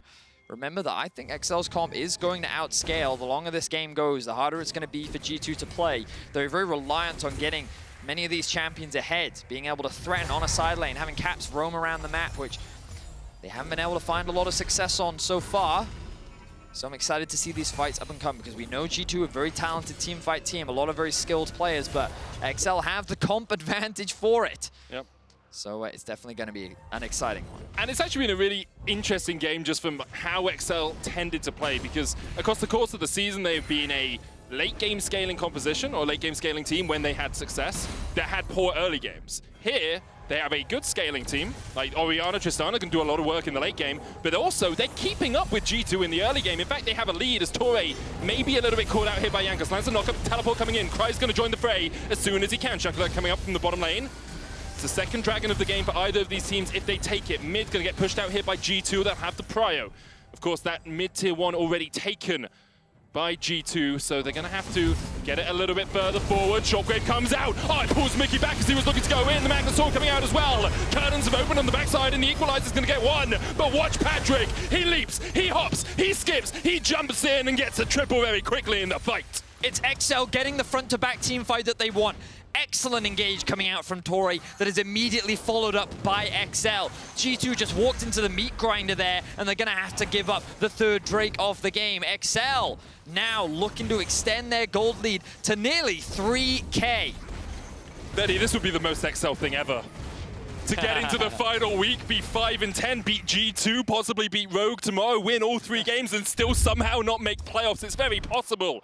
Remember that I think XL's comp is going to outscale. The longer this game goes, the harder it's going to be for G2 to play. They're very reliant on getting many of these champions ahead, being able to threaten on a side lane, having Caps roam around the map, which they haven't been able to find a lot of success on so far. So I'm excited to see these fights up and come, because we know G2 a very talented teamfight team, a lot of very skilled players, but XL have the comp advantage for it. Yep. So it's definitely going to be an exciting one. And it's actually been a really interesting game just from how XL tended to play, because across the course of the season, they've been a late game scaling composition or late game scaling team when they had success that had poor early games. Here, they have a good scaling team, like Orianna, Tristana can do a lot of work in the late game, but also they're keeping up with G2 in the early game. In fact, they have a lead as Torre maybe a little bit caught out here by Jankos. Lands a knockup, teleport coming in. Kryze going to join the fray as soon as he can. Czekolad coming up from the bottom lane. It's the second dragon of the game for either of these teams if they take it. Mid going to get pushed out here by G2. They'll have the prio. Of course, that mid tier 1 already taken by G2, so they're going to have to get it a little bit further forward. Shockwave comes out. Oh, it pulls Mikyx back as he was looking to go in. The Magna Sword coming out as well. Curtains have opened on the backside, and the Equalizer's going to get one. But watch Patrik. He leaps, he hops, he skips, he jumps in and gets a triple very quickly in the fight. It's XL getting the front-to-back team fight that they want. Excellent engage coming out from Tori that is immediately followed up by XL. G2 just walked into the meat grinder there, and they're going to have to give up the third Drake of the game. XL now looking to extend their gold lead to nearly 3k. Betty, this would be the most XL thing ever. To get into the final week, be 5-10, beat G2, possibly beat Rogue tomorrow, win all 3 games, and still somehow not make playoffs. It's very possible.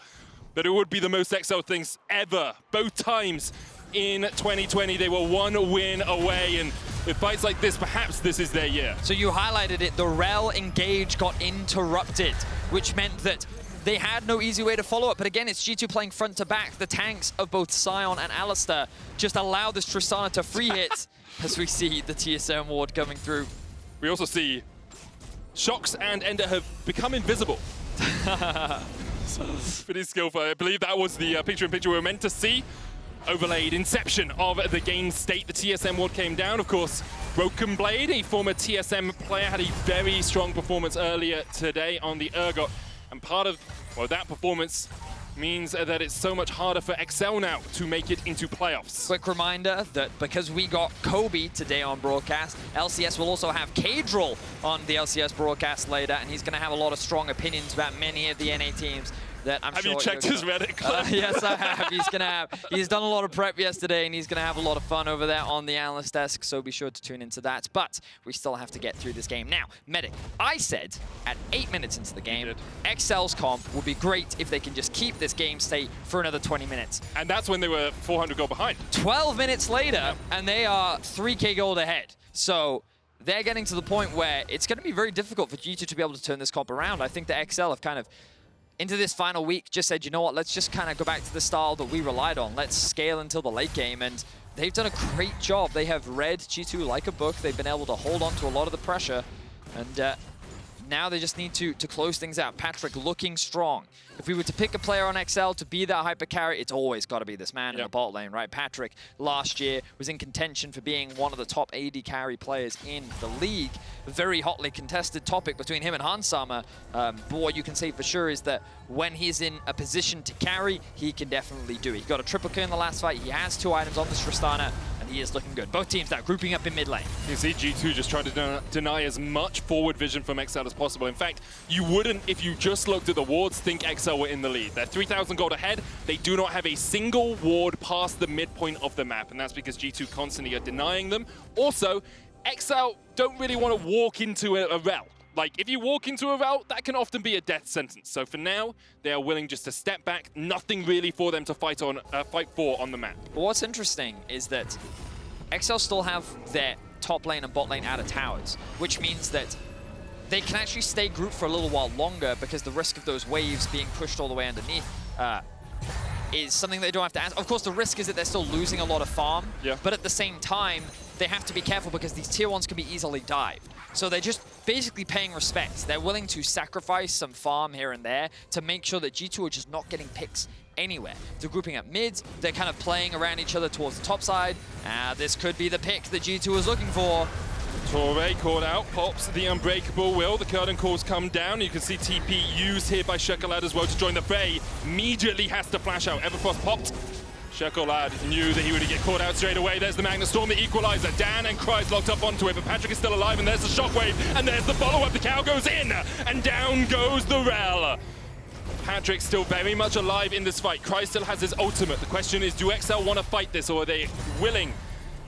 But it would be the most XL things ever. Both times in 2020, they were 1 win away, and with fights like this, perhaps this is their year. So you highlighted it, the Rell engage got interrupted, which meant that they had no easy way to follow up. But again, it's G2 playing front to back. The tanks of both Sion and Alistar just allow this Tristana to free hit as we see the TSM ward coming through. We also see Sjokz and Ender have become invisible. Pretty skillful. I believe that was the picture-in-picture we were meant to see. Overlaid inception of the game state. The TSM ward came down. Of course, Broken Blade, a former TSM player, had a very strong performance earlier today on the Urgot. And part of that performance means that it's so much harder for XL now to make it into playoffs. Quick reminder that because we got Kobe today on broadcast, LCS will also have Kadril on the LCS broadcast later, and he's going to have a lot of strong opinions about many of the NA teams that I'm sure... Have you checked his Reddit clip? Yes, I have. He's done a lot of prep yesterday, and he's going to have a lot of fun over there on the analyst desk, so be sure to tune into that. But we still have to get through this game. Now, Medic, I said at 8 minutes into the game, XL's comp would be great if they can just keep this game state for another 20 minutes. And that's when they were 400 gold behind. 12 minutes later, and they are 3k gold ahead. So they're getting to the point where it's going to be very difficult for G2 to be able to turn this comp around. I think that XL have kind of into this final week just said, you know what, let's just kind of go back to the style that we relied on. Let's scale until the late game, and they've done a great job. They have read G2 like a book. They've been able to hold on to a lot of the pressure, and now they just need to close things out. Patrik looking strong. If we were to pick a player on XL to be that hyper carry, it's always got to be this man in the bot lane, right? Patrik last year was in contention for being one of the top AD carry players in the league. A very hotly contested topic between him and Hansama. But what you can say for sure is that when he's in a position to carry, he can definitely do it. He got a triple kill in the last fight. He has 2 items on this Tristana, and he is looking good. Both teams now grouping up in mid lane. You see G2 just trying to deny as much forward vision from XL as possible. In fact, you wouldn't, if you just looked at the wards, think XL were in the lead. They're 3,000 gold ahead. They do not have a single ward past the midpoint of the map, and that's because G2 constantly are denying them. Also, XL don't really want to walk into a Rell. Like, if you walk into a Rell, that can often be a death sentence. So for now, they are willing just to step back. Nothing really for them to fight for on the map. But what's interesting is that XL still have their top lane and bot lane out of towers, which means that they can actually stay grouped for a little while longer because the risk of those waves being pushed all the way underneath is something they don't have to answer. Of course, the risk is that they're still losing a lot of farm, but at the same time, they have to be careful because these tier 1s can be easily dived. So they're just basically paying respect. They're willing to sacrifice some farm here and there to make sure that G2 are just not getting picks anywhere. They're grouping up mids. They're kind of playing around each other towards the top side. This could be the pick that G2 was looking for. Torre called out, pops the unbreakable will. The curtain calls come down. You can see TP used here by Czekolad as well to join the fray. Immediately has to flash out. Everfrost popped. Czekolad knew that he would get caught out straight away. There's the Magna Storm, the equalizer. Dan and Kryze locked up onto it, but Patrik is still alive, and there's the shockwave, and there's the follow-up. The cow goes in, and down goes the Rell. Patrik still very much alive in this fight. Kryze still has his ultimate. The question is, do XL want to fight this, or are they willing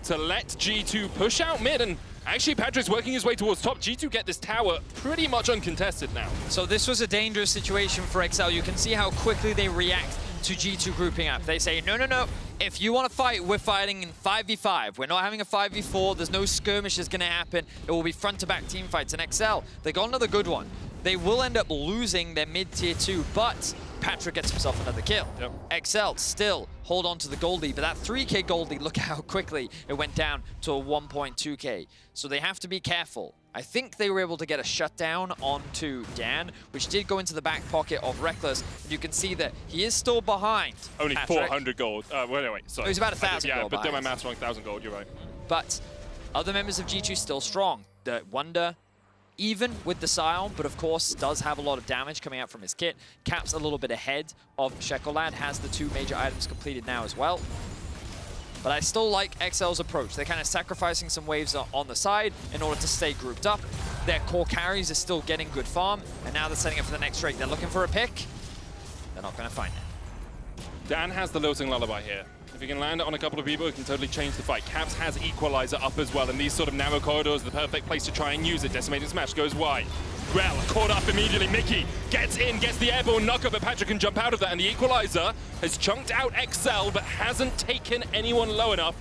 to let G2 push out mid? And actually, Patrik's working his way towards top. G2 get this tower pretty much uncontested now. So this was a dangerous situation for XL. You can see how quickly they react to G2 grouping up. They say, no, no, no. If you want to fight, we're fighting in 5v5. We're not having a 5v4. There's no skirmishes going to happen. It will be front-to-back team fights. And XL, they got another good one. They will end up losing their mid-tier 2, but Patrik gets himself another kill. XL still hold on to the gold lead, but that 3k gold lead, look how quickly it went down to a 1.2k. So they have to be careful. I think they were able to get a shutdown onto Dan, which did go into the back pocket of Rekkles. And you can see that he is still behind Only Patrik. 400 gold. Wait, sorry. It was about 1,000 yeah, gold but do my behind. maths wrong, 1,000 gold, you're right. But other members of G2 still strong. The Wunder, even with the Sion, but of course does have a lot of damage coming out from his kit. Cap's a little bit ahead of Czekolad, has the 2 major items completed now as well. But I still like XL's approach. They're kind of sacrificing some waves on the side in order to stay grouped up. Their core carries are still getting good farm, and now they're setting up for the next straight. They're looking for a pick. They're not going to find it. Dan has the Lilting Lullaby here. If he can land it on a couple of people, it can totally change the fight. Caps has Equalizer up as well, and these sort of narrow corridors are the perfect place to try and use it. Decimating Smash goes wide. Rell caught up immediately. Mikyx gets in, gets the airborne knockup, but Patrik can jump out of that, and the Equalizer has chunked out XL, but hasn't taken anyone low enough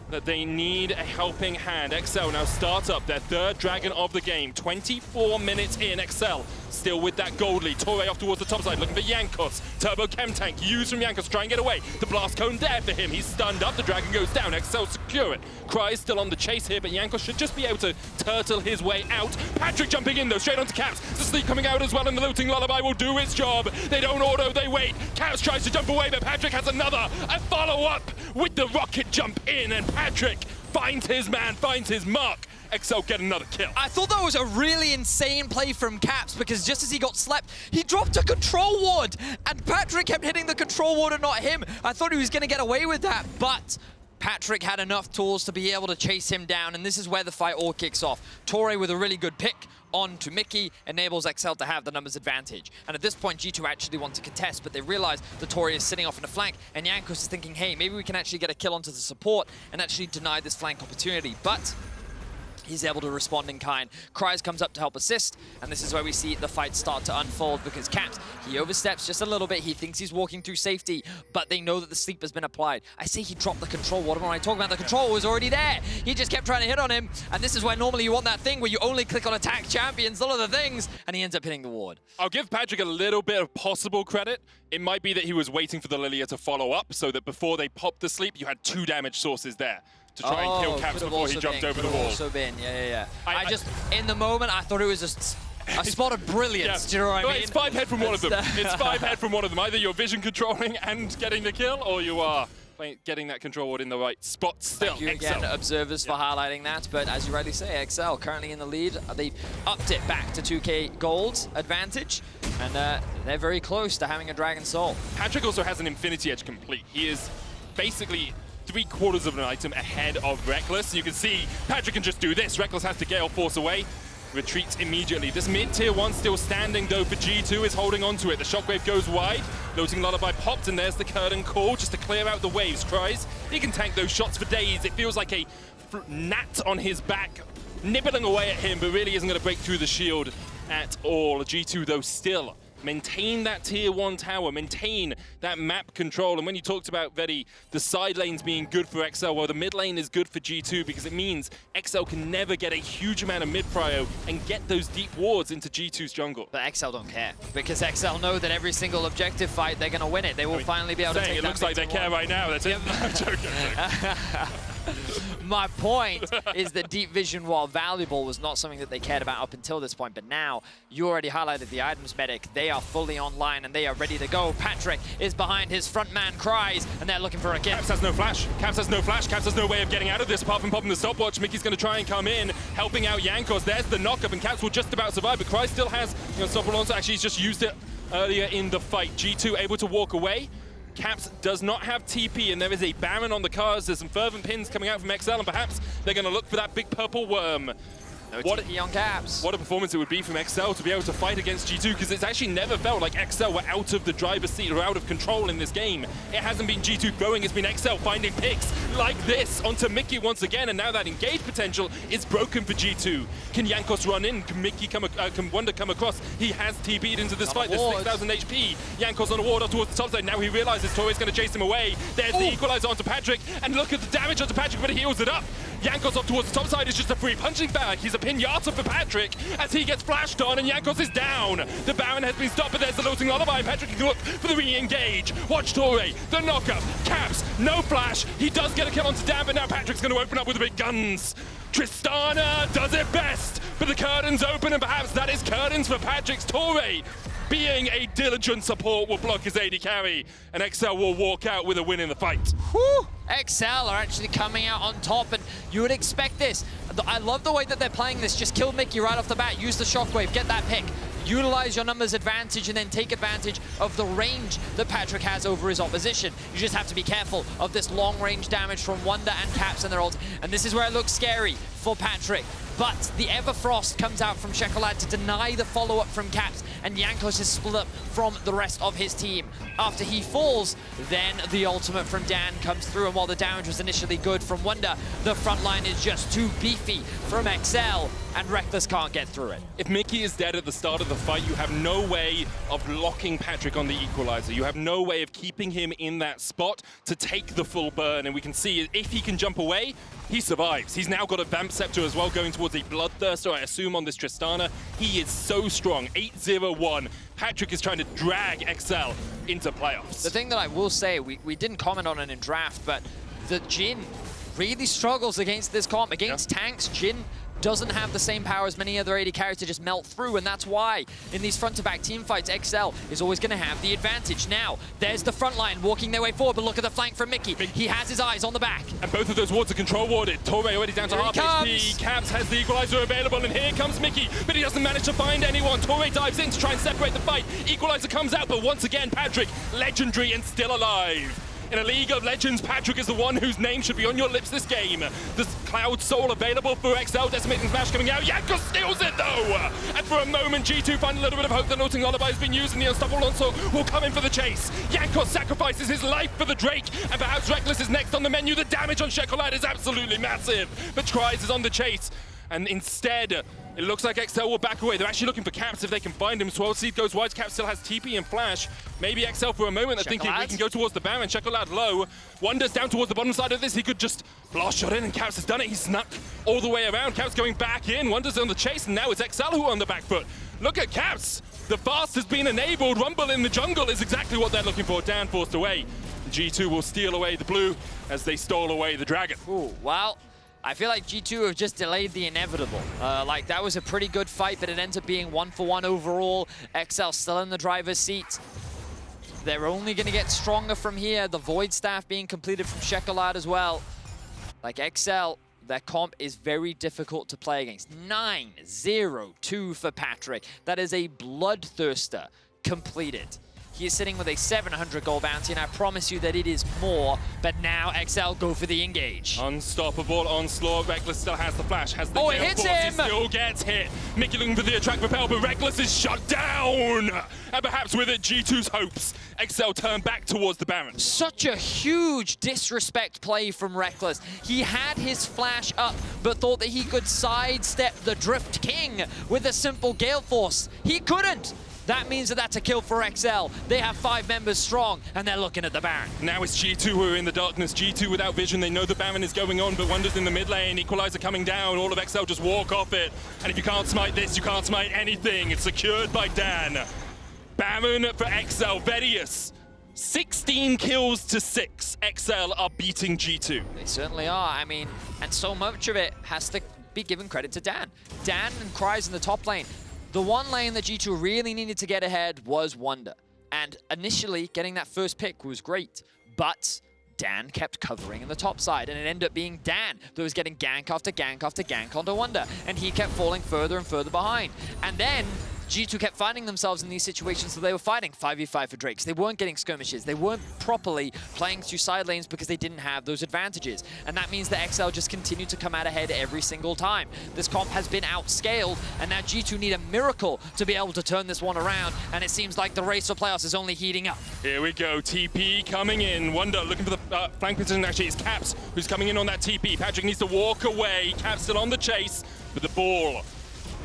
that they need a helping hand. XL now start up their 3rd Dragon of the game. 24 minutes in, XL still with that gold lead. Torre off towards the top side, looking for Jankos. Turbo Chem Tank used from Jankos, try and get away. The blast cone there for him. He's stunned up, the Dragon goes down. XL secure it. Kryze still on the chase here, but Jankos should just be able to turtle his way out. Patrik jumping in though, straight onto Caps. The sleep coming out as well, and the Looting Lullaby will do its job. They don't auto, they wait. Caps tries to jump away, but Patrik has a follow-up with the rocket jump in, and Patrik finds his man, finds his mark. XL get another kill. I thought that was a really insane play from Caps, because just as he got slept, he dropped a control ward, and Patrik kept hitting the control ward and not him. I thought he was going to get away with that, but Patrik had enough tools to be able to chase him down, and this is where the fight all kicks off. Torre with a really good pick onto Mikyx enables XL to have the numbers advantage. And at this point, G2 actually want to contest, but they realize the Torre is sitting off in the flank, and Jankos is thinking, hey, maybe we can actually get a kill onto the support and actually deny this flank opportunity. But he's able to respond in kind. Kryze comes up to help assist, and this is where we see the fight start to unfold, because Caps, he oversteps just a little bit. He thinks he's walking through safety, but they know that the sleep has been applied. I say he dropped the control. What am I talking about? The control was already there. He just kept trying to hit on him, and this is where normally you want that thing where you only click on attack champions, all of the things, and he ends up hitting the ward. I'll give Patrik a little bit of possible credit. It might be that he was waiting for the Lillia to follow up, so that before they popped the sleep, you had 2 damage sources there to try and kill Caps before he jumped over the wall. Also been, yeah. I just, in the moment, I thought it was A spot of brilliance, do you know what I Well, mean? it's 5 head from one of them. It's 5 head from one of them. Either you're vision controlling and getting the kill, or you are getting that control ward in the right spot still. Thank you again, observers, for highlighting that. But as you rightly say, XL currently in the lead. They've upped it back to 2k gold advantage, and they're very close to having a Dragon Soul. Patrik also has an Infinity Edge complete. He is basically 3/4 of an item ahead of Rekkles. You can see Patrik can just do this. Rekkles has to Gale Force away. Retreats immediately. This mid-tier 1 still standing though for G2 is holding on to it. The Shockwave goes wide. Floating Lullaby popped, and there's the curtain call just to clear out the waves. Kryze, he can tank those shots for days. It feels like a gnat on his back, nibbling away at him, but really isn't going to break through the shield at all. G2 though still maintain that tier 1 tower, maintain that map control. And when you talked about, Vedi, the side lanes being good for XL, well, the mid lane is good for G2 because it means XL can never get a huge amount of mid prio and get those deep wards into G2's jungle. But XL don't care, because XL know that every single objective fight, they're going to win it. They will finally be able to take it that looks like they care right now. That's it. I'm joking. My point is that deep vision, while valuable, was not something that they cared about up until this point. But now, you already highlighted the items, Medic. They are fully online and they are ready to go. Patrik is behind his front man, Kryze, and they're looking for a kill. Caps has no flash. Caps has no flash. Caps has no way of getting out of this apart from popping the stopwatch. Mikyx going to try and come in, helping out Jankos. There's the knockup, and Caps will just about survive. But Kryze still has, Unstoppable Onslaught. Actually, he's just used it earlier in the fight. G2 able to walk away. Caps does not have TP, and there is a Baron on the cards. There's some fervent pins coming out from XL, and perhaps they're going to look for that big purple worm. No TP on Caps. What a performance it would be from XL to be able to fight against G2, because it's actually never felt like XL were out of the driver's seat or out of control in this game. It hasn't been G2 throwing, it's been XL finding picks like this onto Mikyx once again, and now that engage potential is broken for G2. Can Jankos run in? Can Mikyx can Wunder come across? He has TP'd into this fight. There's 6,000 HP. Jankos on a ward up towards the top side. Now he realizes Torre's going to chase him away. There's the equalizer onto Patrik, and look at the damage onto Patrik, but he heals it up. Jankos up towards the top side is just a free punching bag. He's a pinata for Patrik as he gets flashed on, and Jankos is down. The Baron has been stopped, but there's the looting lullaby, and Patrik can look for the re-engage. Watch Torre, the knockup, Caps, no flash. He does get a kill onto Dan, but now Patrick's going to open up with the big guns. Tristana does it best, but the curtain's open, and perhaps that is curtains for Patrick's. Torre, being a diligent support, will block his AD carry, and XL will walk out with a win in the fight. Whew. XL are actually coming out on top, and you would expect this. I love the way that they're playing this. Just kill Mikyx right off the bat, use the shockwave, get that pick. Utilize your numbers advantage and then take advantage of the range that Patrik has over his opposition. You just have to be careful of this long range damage from Wunder and Caps and their ult. And this is where it looks scary for Patrik. But the Everfrost comes out from Czekolad to deny the follow-up from Caps, and Jankos is split up from the rest of his team. After he falls, then the ultimate from Dan comes through, and while the damage was initially good from Wunder, the front line is just too beefy from XL, and Rekkles can't get through it. If Mikyx is dead at the start of the fight, you have no way of locking Patrik on the equalizer. You have no way of keeping him in that spot to take the full burn, and we can see if he can jump away, he survives. He's now got a Vamp Scepter as well, going towards a Bloodthirster, I assume, on this Tristana. He is so strong. 8-0-1. Patrik is trying to drag XL into playoffs. The thing that I will say, we didn't comment on it in draft, but the Jhin really struggles against this comp. Against tanks, Jhin doesn't have the same power as many other AD carries to just melt through, and that's why in these front-to-back team fights, XL is always going to have the advantage. Now, there's the front line walking their way forward, but look at the flank from Mikyx. He has his eyes on the back. And both of those wards are control warded. Torre already down to half HP. Caps has the equalizer available, and here comes Mikyx, but he doesn't manage to find anyone. Torre dives in to try and separate the fight. Equalizer comes out, but once again, Patrik, legendary and still alive. In a League of Legends, Patrik is the one whose name should be on your lips this game. There's Cloud Soul available for XL. Decimating Smash coming out. Jankos steals it, though! And for a moment, G2 find a little bit of hope. The Looting Lullaby has been used, and the Unstoppable Onslaught will come in for the chase. Jankos sacrifices his life for the Drake, and perhaps Rekkles is next on the menu. The damage on Czekolad is absolutely massive. But Kryze is on the chase, and instead, it looks like XL will back away. They're actually looking for Caps if they can find him. Swirl Seed goes wide. Caps still has TP and Flash. Maybe XL for a moment. They're thinking we can go towards the Baron. Czekolad low. Wunder's down towards the bottom side of this. He could just blast shot in, and Caps has done it. He snuck all the way around. Caps going back in. Wunder's on the chase, and now it's XL who are on the back foot. Look at Caps. The fast has been enabled. Rumble in the jungle is exactly what they're looking for. Dan forced away. G2 will steal away the blue as they stole away the dragon. Ooh, well, I feel like G2 have just delayed the inevitable. Like, that was a pretty good fight, but it ends up being 1-for-1 overall. XL still in the driver's seat. They're only going to get stronger from here. The Void Staff being completed from Czekolad as well. Like, XL, their comp is very difficult to play against. 9-0-2 for Patrik. That is a Bloodthirster completed. He is sitting with a 700 gold bounty, and I promise you that it is more, but now XL go for the engage. Unstoppable onslaught. Rekkles still has the flash, has the Oh, it Gale hits Force. him! He still gets hit. Mikyx looking for the attract repel, but Rekkles is shut down. And perhaps with it, G2's hopes. XL turn back towards the Baron. Such a huge disrespect play from Rekkles. He had his flash up, but thought that he could sidestep the Drift King with a simple Gale Force. He couldn't. That means that that's a kill for XL. They have 5 members strong, and they're looking at the Baron. Now it's G2 who are in the darkness. G2 without vision. They know the Baron is going on, but Wunder's in the mid lane. Equalizer coming down. All of XL just walk off it. And if you can't smite this, you can't smite anything. It's secured by Dan. Baron for XL. Vedius. 16 kills to 6. XL are beating G2. They certainly are. I mean, and so much of it has to be given credit to Dan. Dan and Kryze in the top lane. The one lane that G2 really needed to get ahead was Wunder. And initially, getting that first pick was great, but Dan kept covering in the top side, and it ended up being Dan that was getting gank after gank after gank onto Wunder, and he kept falling further and further behind. And then G2 kept finding themselves in these situations, so they were fighting 5v5 for Drakes. They weren't getting skirmishes. They weren't properly playing through side lanes because they didn't have those advantages. And that means that XL just continued to come out ahead every single time. This comp has been outscaled, and now G2 need a miracle to be able to turn this one around, and it seems like the race for playoffs is only heating up. Here we go, TP coming in. Wunder looking for the flank position. Actually, it's Caps who's coming in on that TP. Patrik needs to walk away. Caps still on the chase with the ball.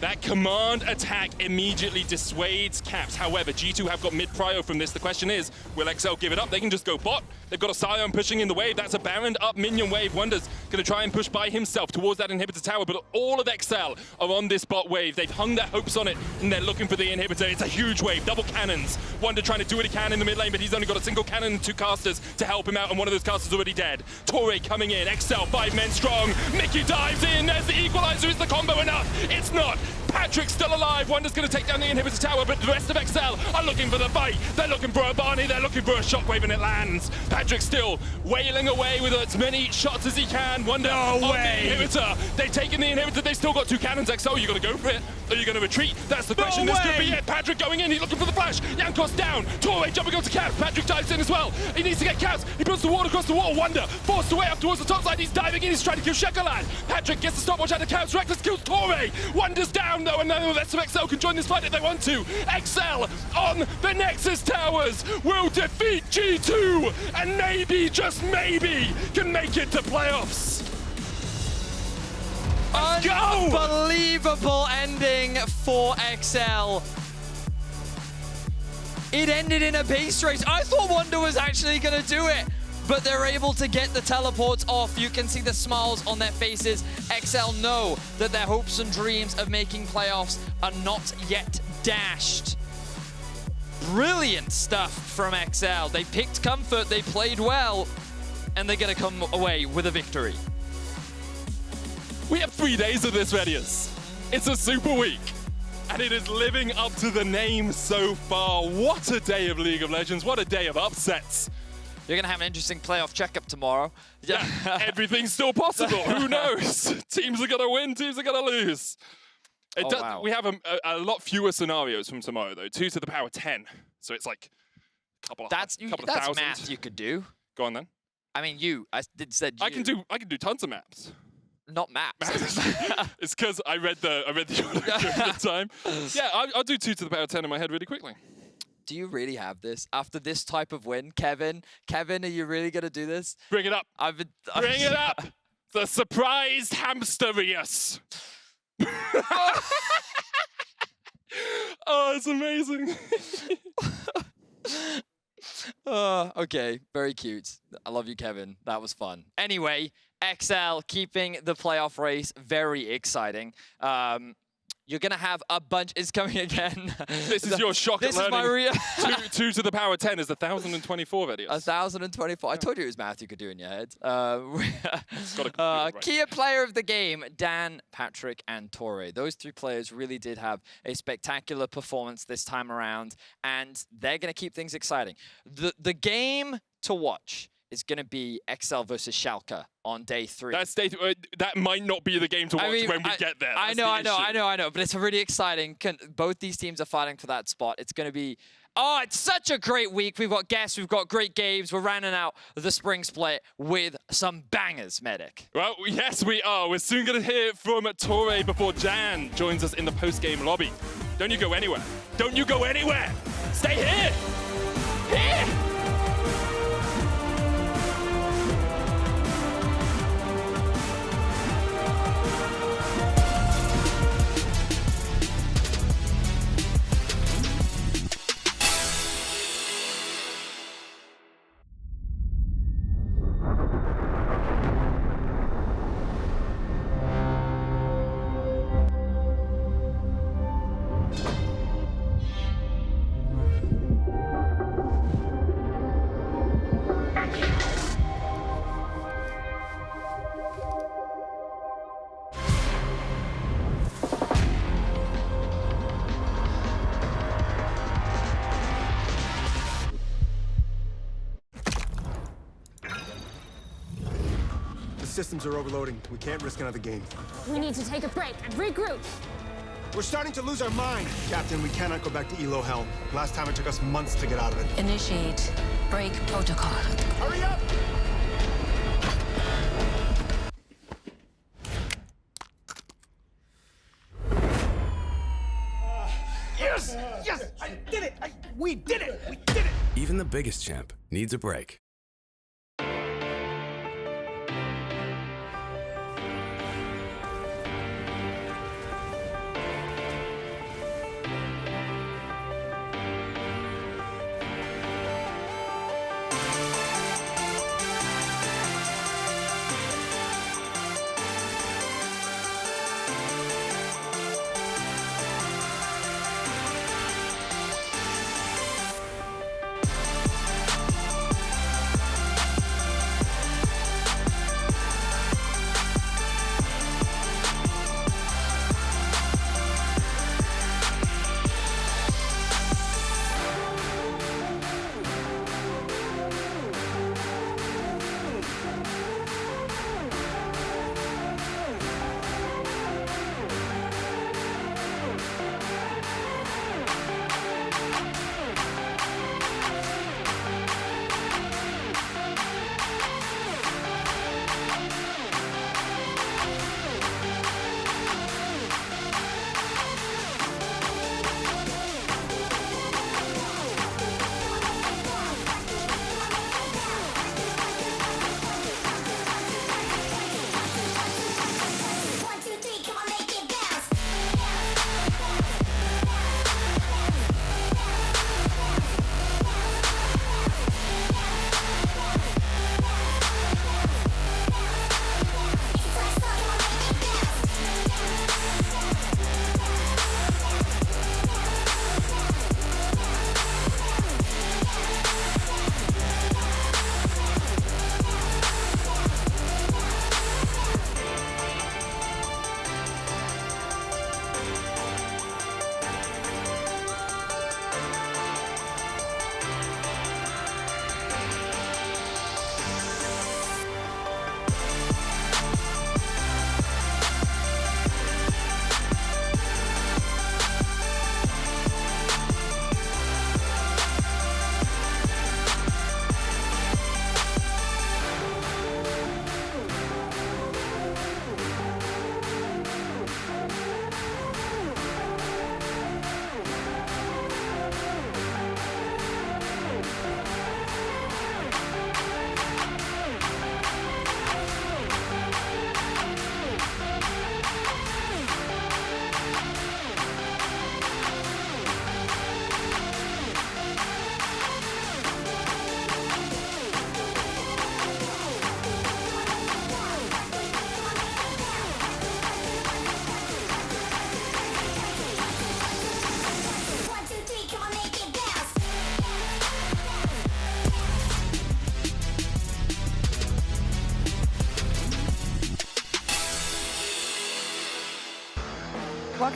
That command attack immediately dissuades Caps. However, G2 have got mid-prio from this. The question is, will XL give it up? They can just go bot. They've got a Sion pushing in the wave. That's a Baron up minion wave. Wunder's going to try and push by himself towards that inhibitor tower, but all of XL are on this bot wave. They've hung their hopes on it, and they're looking for the inhibitor. It's a huge wave, double cannons. Wunder trying to do what he can in the mid lane, but he's only got a single cannon and 2 casters to help him out, and one of those casters already dead. Torre coming in, XL 5 men strong. Mikyx dives in, there's the equalizer. Is the combo enough? It's not. Patrick's still alive. Wunder's going to take down the inhibitor tower, but the rest of XL are looking for the fight. They're looking for a Barney. They're looking for a shockwave, and it lands. Patrick still wailing away with as many shots as he can. Wunder on the inhibitor. They've taken the inhibitor. They've still got 2 cannons. XL, are you going to go for it? Are you going to retreat? That's the question. This could be it. Patrick going in. He's looking for the flash. Jankos down. Torre jumping onto Caps. Patrick dives in as well. He needs to get Caps. He puts the wall across the wall. Wunder forced away up towards the top side. He's diving in. He's trying to kill Czekolad. Patrick gets the stopwatch out of Caps. Rekkles kills Torre. Wunder's down though, and now the rest of XL can join this fight if they want to. XL on the Nexus towers will defeat G2 and maybe, just maybe, can make it to playoffs. Let's go! Unbelievable ending for XL. It ended in a base race. I thought Wunder was actually going to do it, but they're able to get the teleports off. You can see the smiles on their faces. XL know that their hopes and dreams of making playoffs are not yet dashed. Brilliant stuff from XL. They picked comfort, they played well, and they're going to come away with a victory. We have 3 days of this, Vedius. It's a super week, and it is living up to the name so far. What a day of League of Legends. What a day of upsets. You're going to have an interesting playoff checkup tomorrow. Yeah, everything's still possible. Who knows? Teams are going to win, teams are going to lose. Wow. We have a lot fewer scenarios from tomorrow, though. 2 to the power 10. So it's like a couple of That's thousand. math you could do. Go on, then. I mean, said you. I can do tons of maps. Not maps. It's because I read the order at the time. Yeah, I'll do 2 to the power 10 in my head really quickly. Do you really have this? After this type of win, Kevin, are you really going to do this? Bring it up. Bring it up. The surprised hamsterius. Oh, it's amazing. Okay, very cute. I love you, Kevin. That was fun. Anyway, XL keeping the playoff race very exciting. you're going to have a bunch. It's coming again. This is your shock This at is my learning. real. 2 to the power 10 is 1,024 videos. 1,024. I told you it was math you could do in your head. Right. Key player of the game, Dan, Patrik, and Torre. Those 3 players really did have a spectacular performance this time around, and they're going to keep things exciting. The game to watch is going to be XL versus Sjokz on day 3. That's that might not be the game to watch when we get there. I know, but it's really exciting. Both these teams are fighting for that spot. It's going to be, it's such a great week. We've got guests, we've got great games. We're rounding out the spring split with some bangers, Medic. Well, yes, we are. We're soon going to hear from Torre before Jan joins us in the post-game lobby. Don't you go anywhere. Don't you go anywhere. Stay here. Here. Systems are overloading. We can't risk another game. We need to take a break and regroup. We're starting to lose our mind. Captain, we cannot go back to Elo Hell. Last time it took us months to get out of it. Initiate break protocol. Hurry up! Yes! Yes! I did it! We did it! We did it! Even the biggest champ needs a break.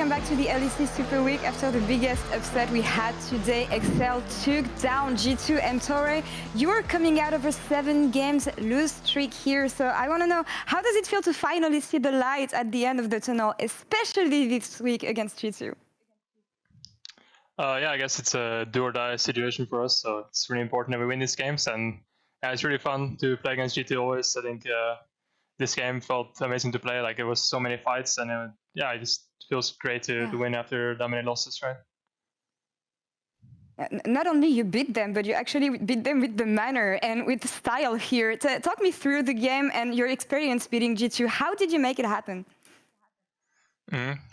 welcome back to the LEC Super Week. After the biggest upset we had today, Excel took down G2 and Torre. You are coming out of a 7 games lose streak here, so I want to know, how does it feel to finally see the light at the end of the tunnel, especially this week against G2? Yeah, I guess it's a do-or-die situation for us, so it's really important that we win these games, and it's really fun to play against G2 always. I think this game felt amazing to play. Like, it was so many fights, and it just feels great to win after that many losses, right? Not only you beat them, but you actually beat them with the manner and with style here. Talk me through the game and your experience beating G2. How did you make it happen?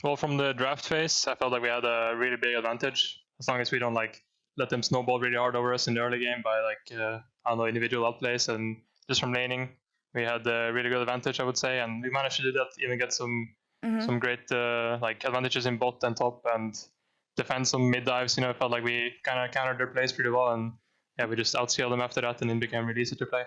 Well, from the draft phase, I felt like we had a really big advantage, as long as we don't let them snowball really hard over us in the early game by I don't know, individual outplays, and just from laning. We had a really good advantage, I would say, and we managed to do that, even get some great advantages in bot and top, and defend some mid dives. You know, it felt like we kind of countered their plays pretty well, and we just outscaled them after that, and it became really easy to play.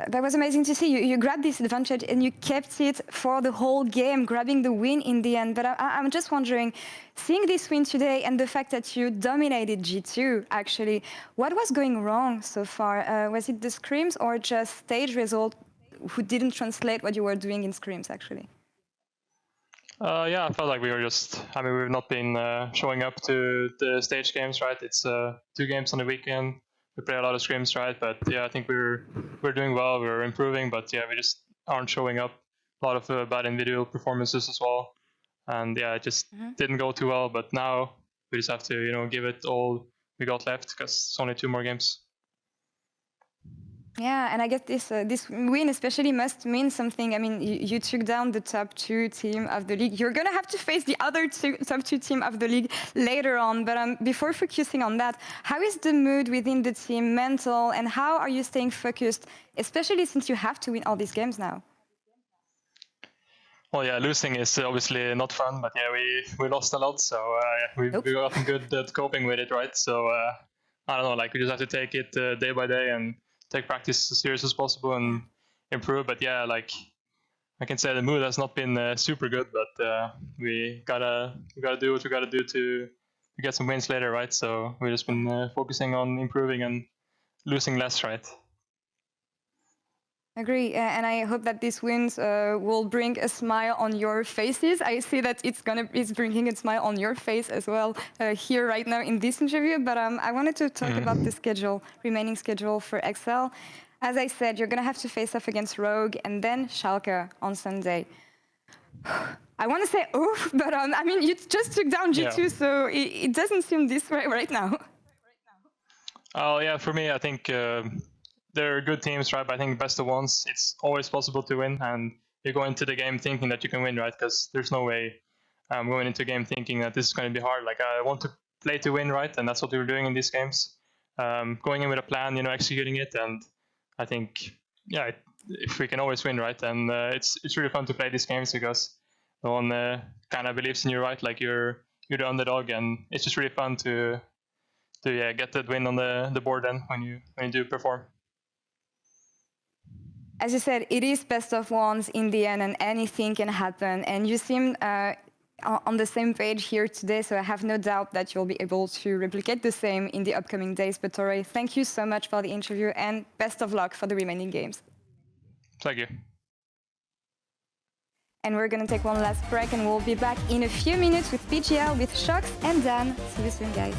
That was amazing to see. You grabbed this advantage and you kept it for the whole game, grabbing the win in the end. But I'm just wondering, seeing this win today and the fact that you dominated G2, actually, what was going wrong so far? Was it the scrims or just stage result who didn't translate what you were doing in scrims, actually? I felt like we were we've not been showing up to the stage games, right? It's 2 games on the weekend. We play a lot of scrims, right? But I think we're doing well. We're improving, but we just aren't showing up. A lot of bad individual performances as well, and it just didn't go too well. But now we just have to give it all we got left, because it's only 2 more games. Yeah, and I guess this win especially must mean something. I mean, you took down the top 2 team of the league. You're going to have to face the other top 2 team of the league later on. But before focusing on that, how is the mood within the team, mental, and how are you staying focused, especially since you have to win all these games now? Well, losing is obviously not fun, but we lost a lot, so we've gotten good at coping with it, right? So I don't know, we just have to take it day by day and take practice as serious as possible and improve. But I can say the mood has not been super good, but we gotta do what we gotta do to get some wins later, right? So we've just been focusing on improving and losing less, right? Agree, and I hope that these wins will bring a smile on your faces. I see that it's bringing a smile on your face as well here right now in this interview. But I wanted to talk about the remaining schedule for Excel. As I said, you're gonna have to face off against Rogue and then Schalke on Sunday. I want to say oof, but I mean, you just took down G2, so it doesn't seem this way right now. Oh yeah, for me, I think. They're good teams, right? But I think best of ones, it's always possible to win, and you go into the game thinking that you can win, right? Because there's no way going into a game thinking that this is going to be hard. I want to play to win, right? And that's what we were doing in these games. Going in with a plan, executing it, and I think, if we can always win, right? And it's really fun to play these games because no one kind of believes in you, right? You're the underdog, and it's just really fun to get that win on the board then when you do perform. As you said, it is best of ones in the end, and anything can happen. And you seem on the same page here today, so I have no doubt that you'll be able to replicate the same in the upcoming days. But Torre, thank you so much for the interview, and best of luck for the remaining games. Thank you. And we're going to take one last break, and we'll be back in a few minutes with PGL, with Sjokz and Dan. See you soon, guys.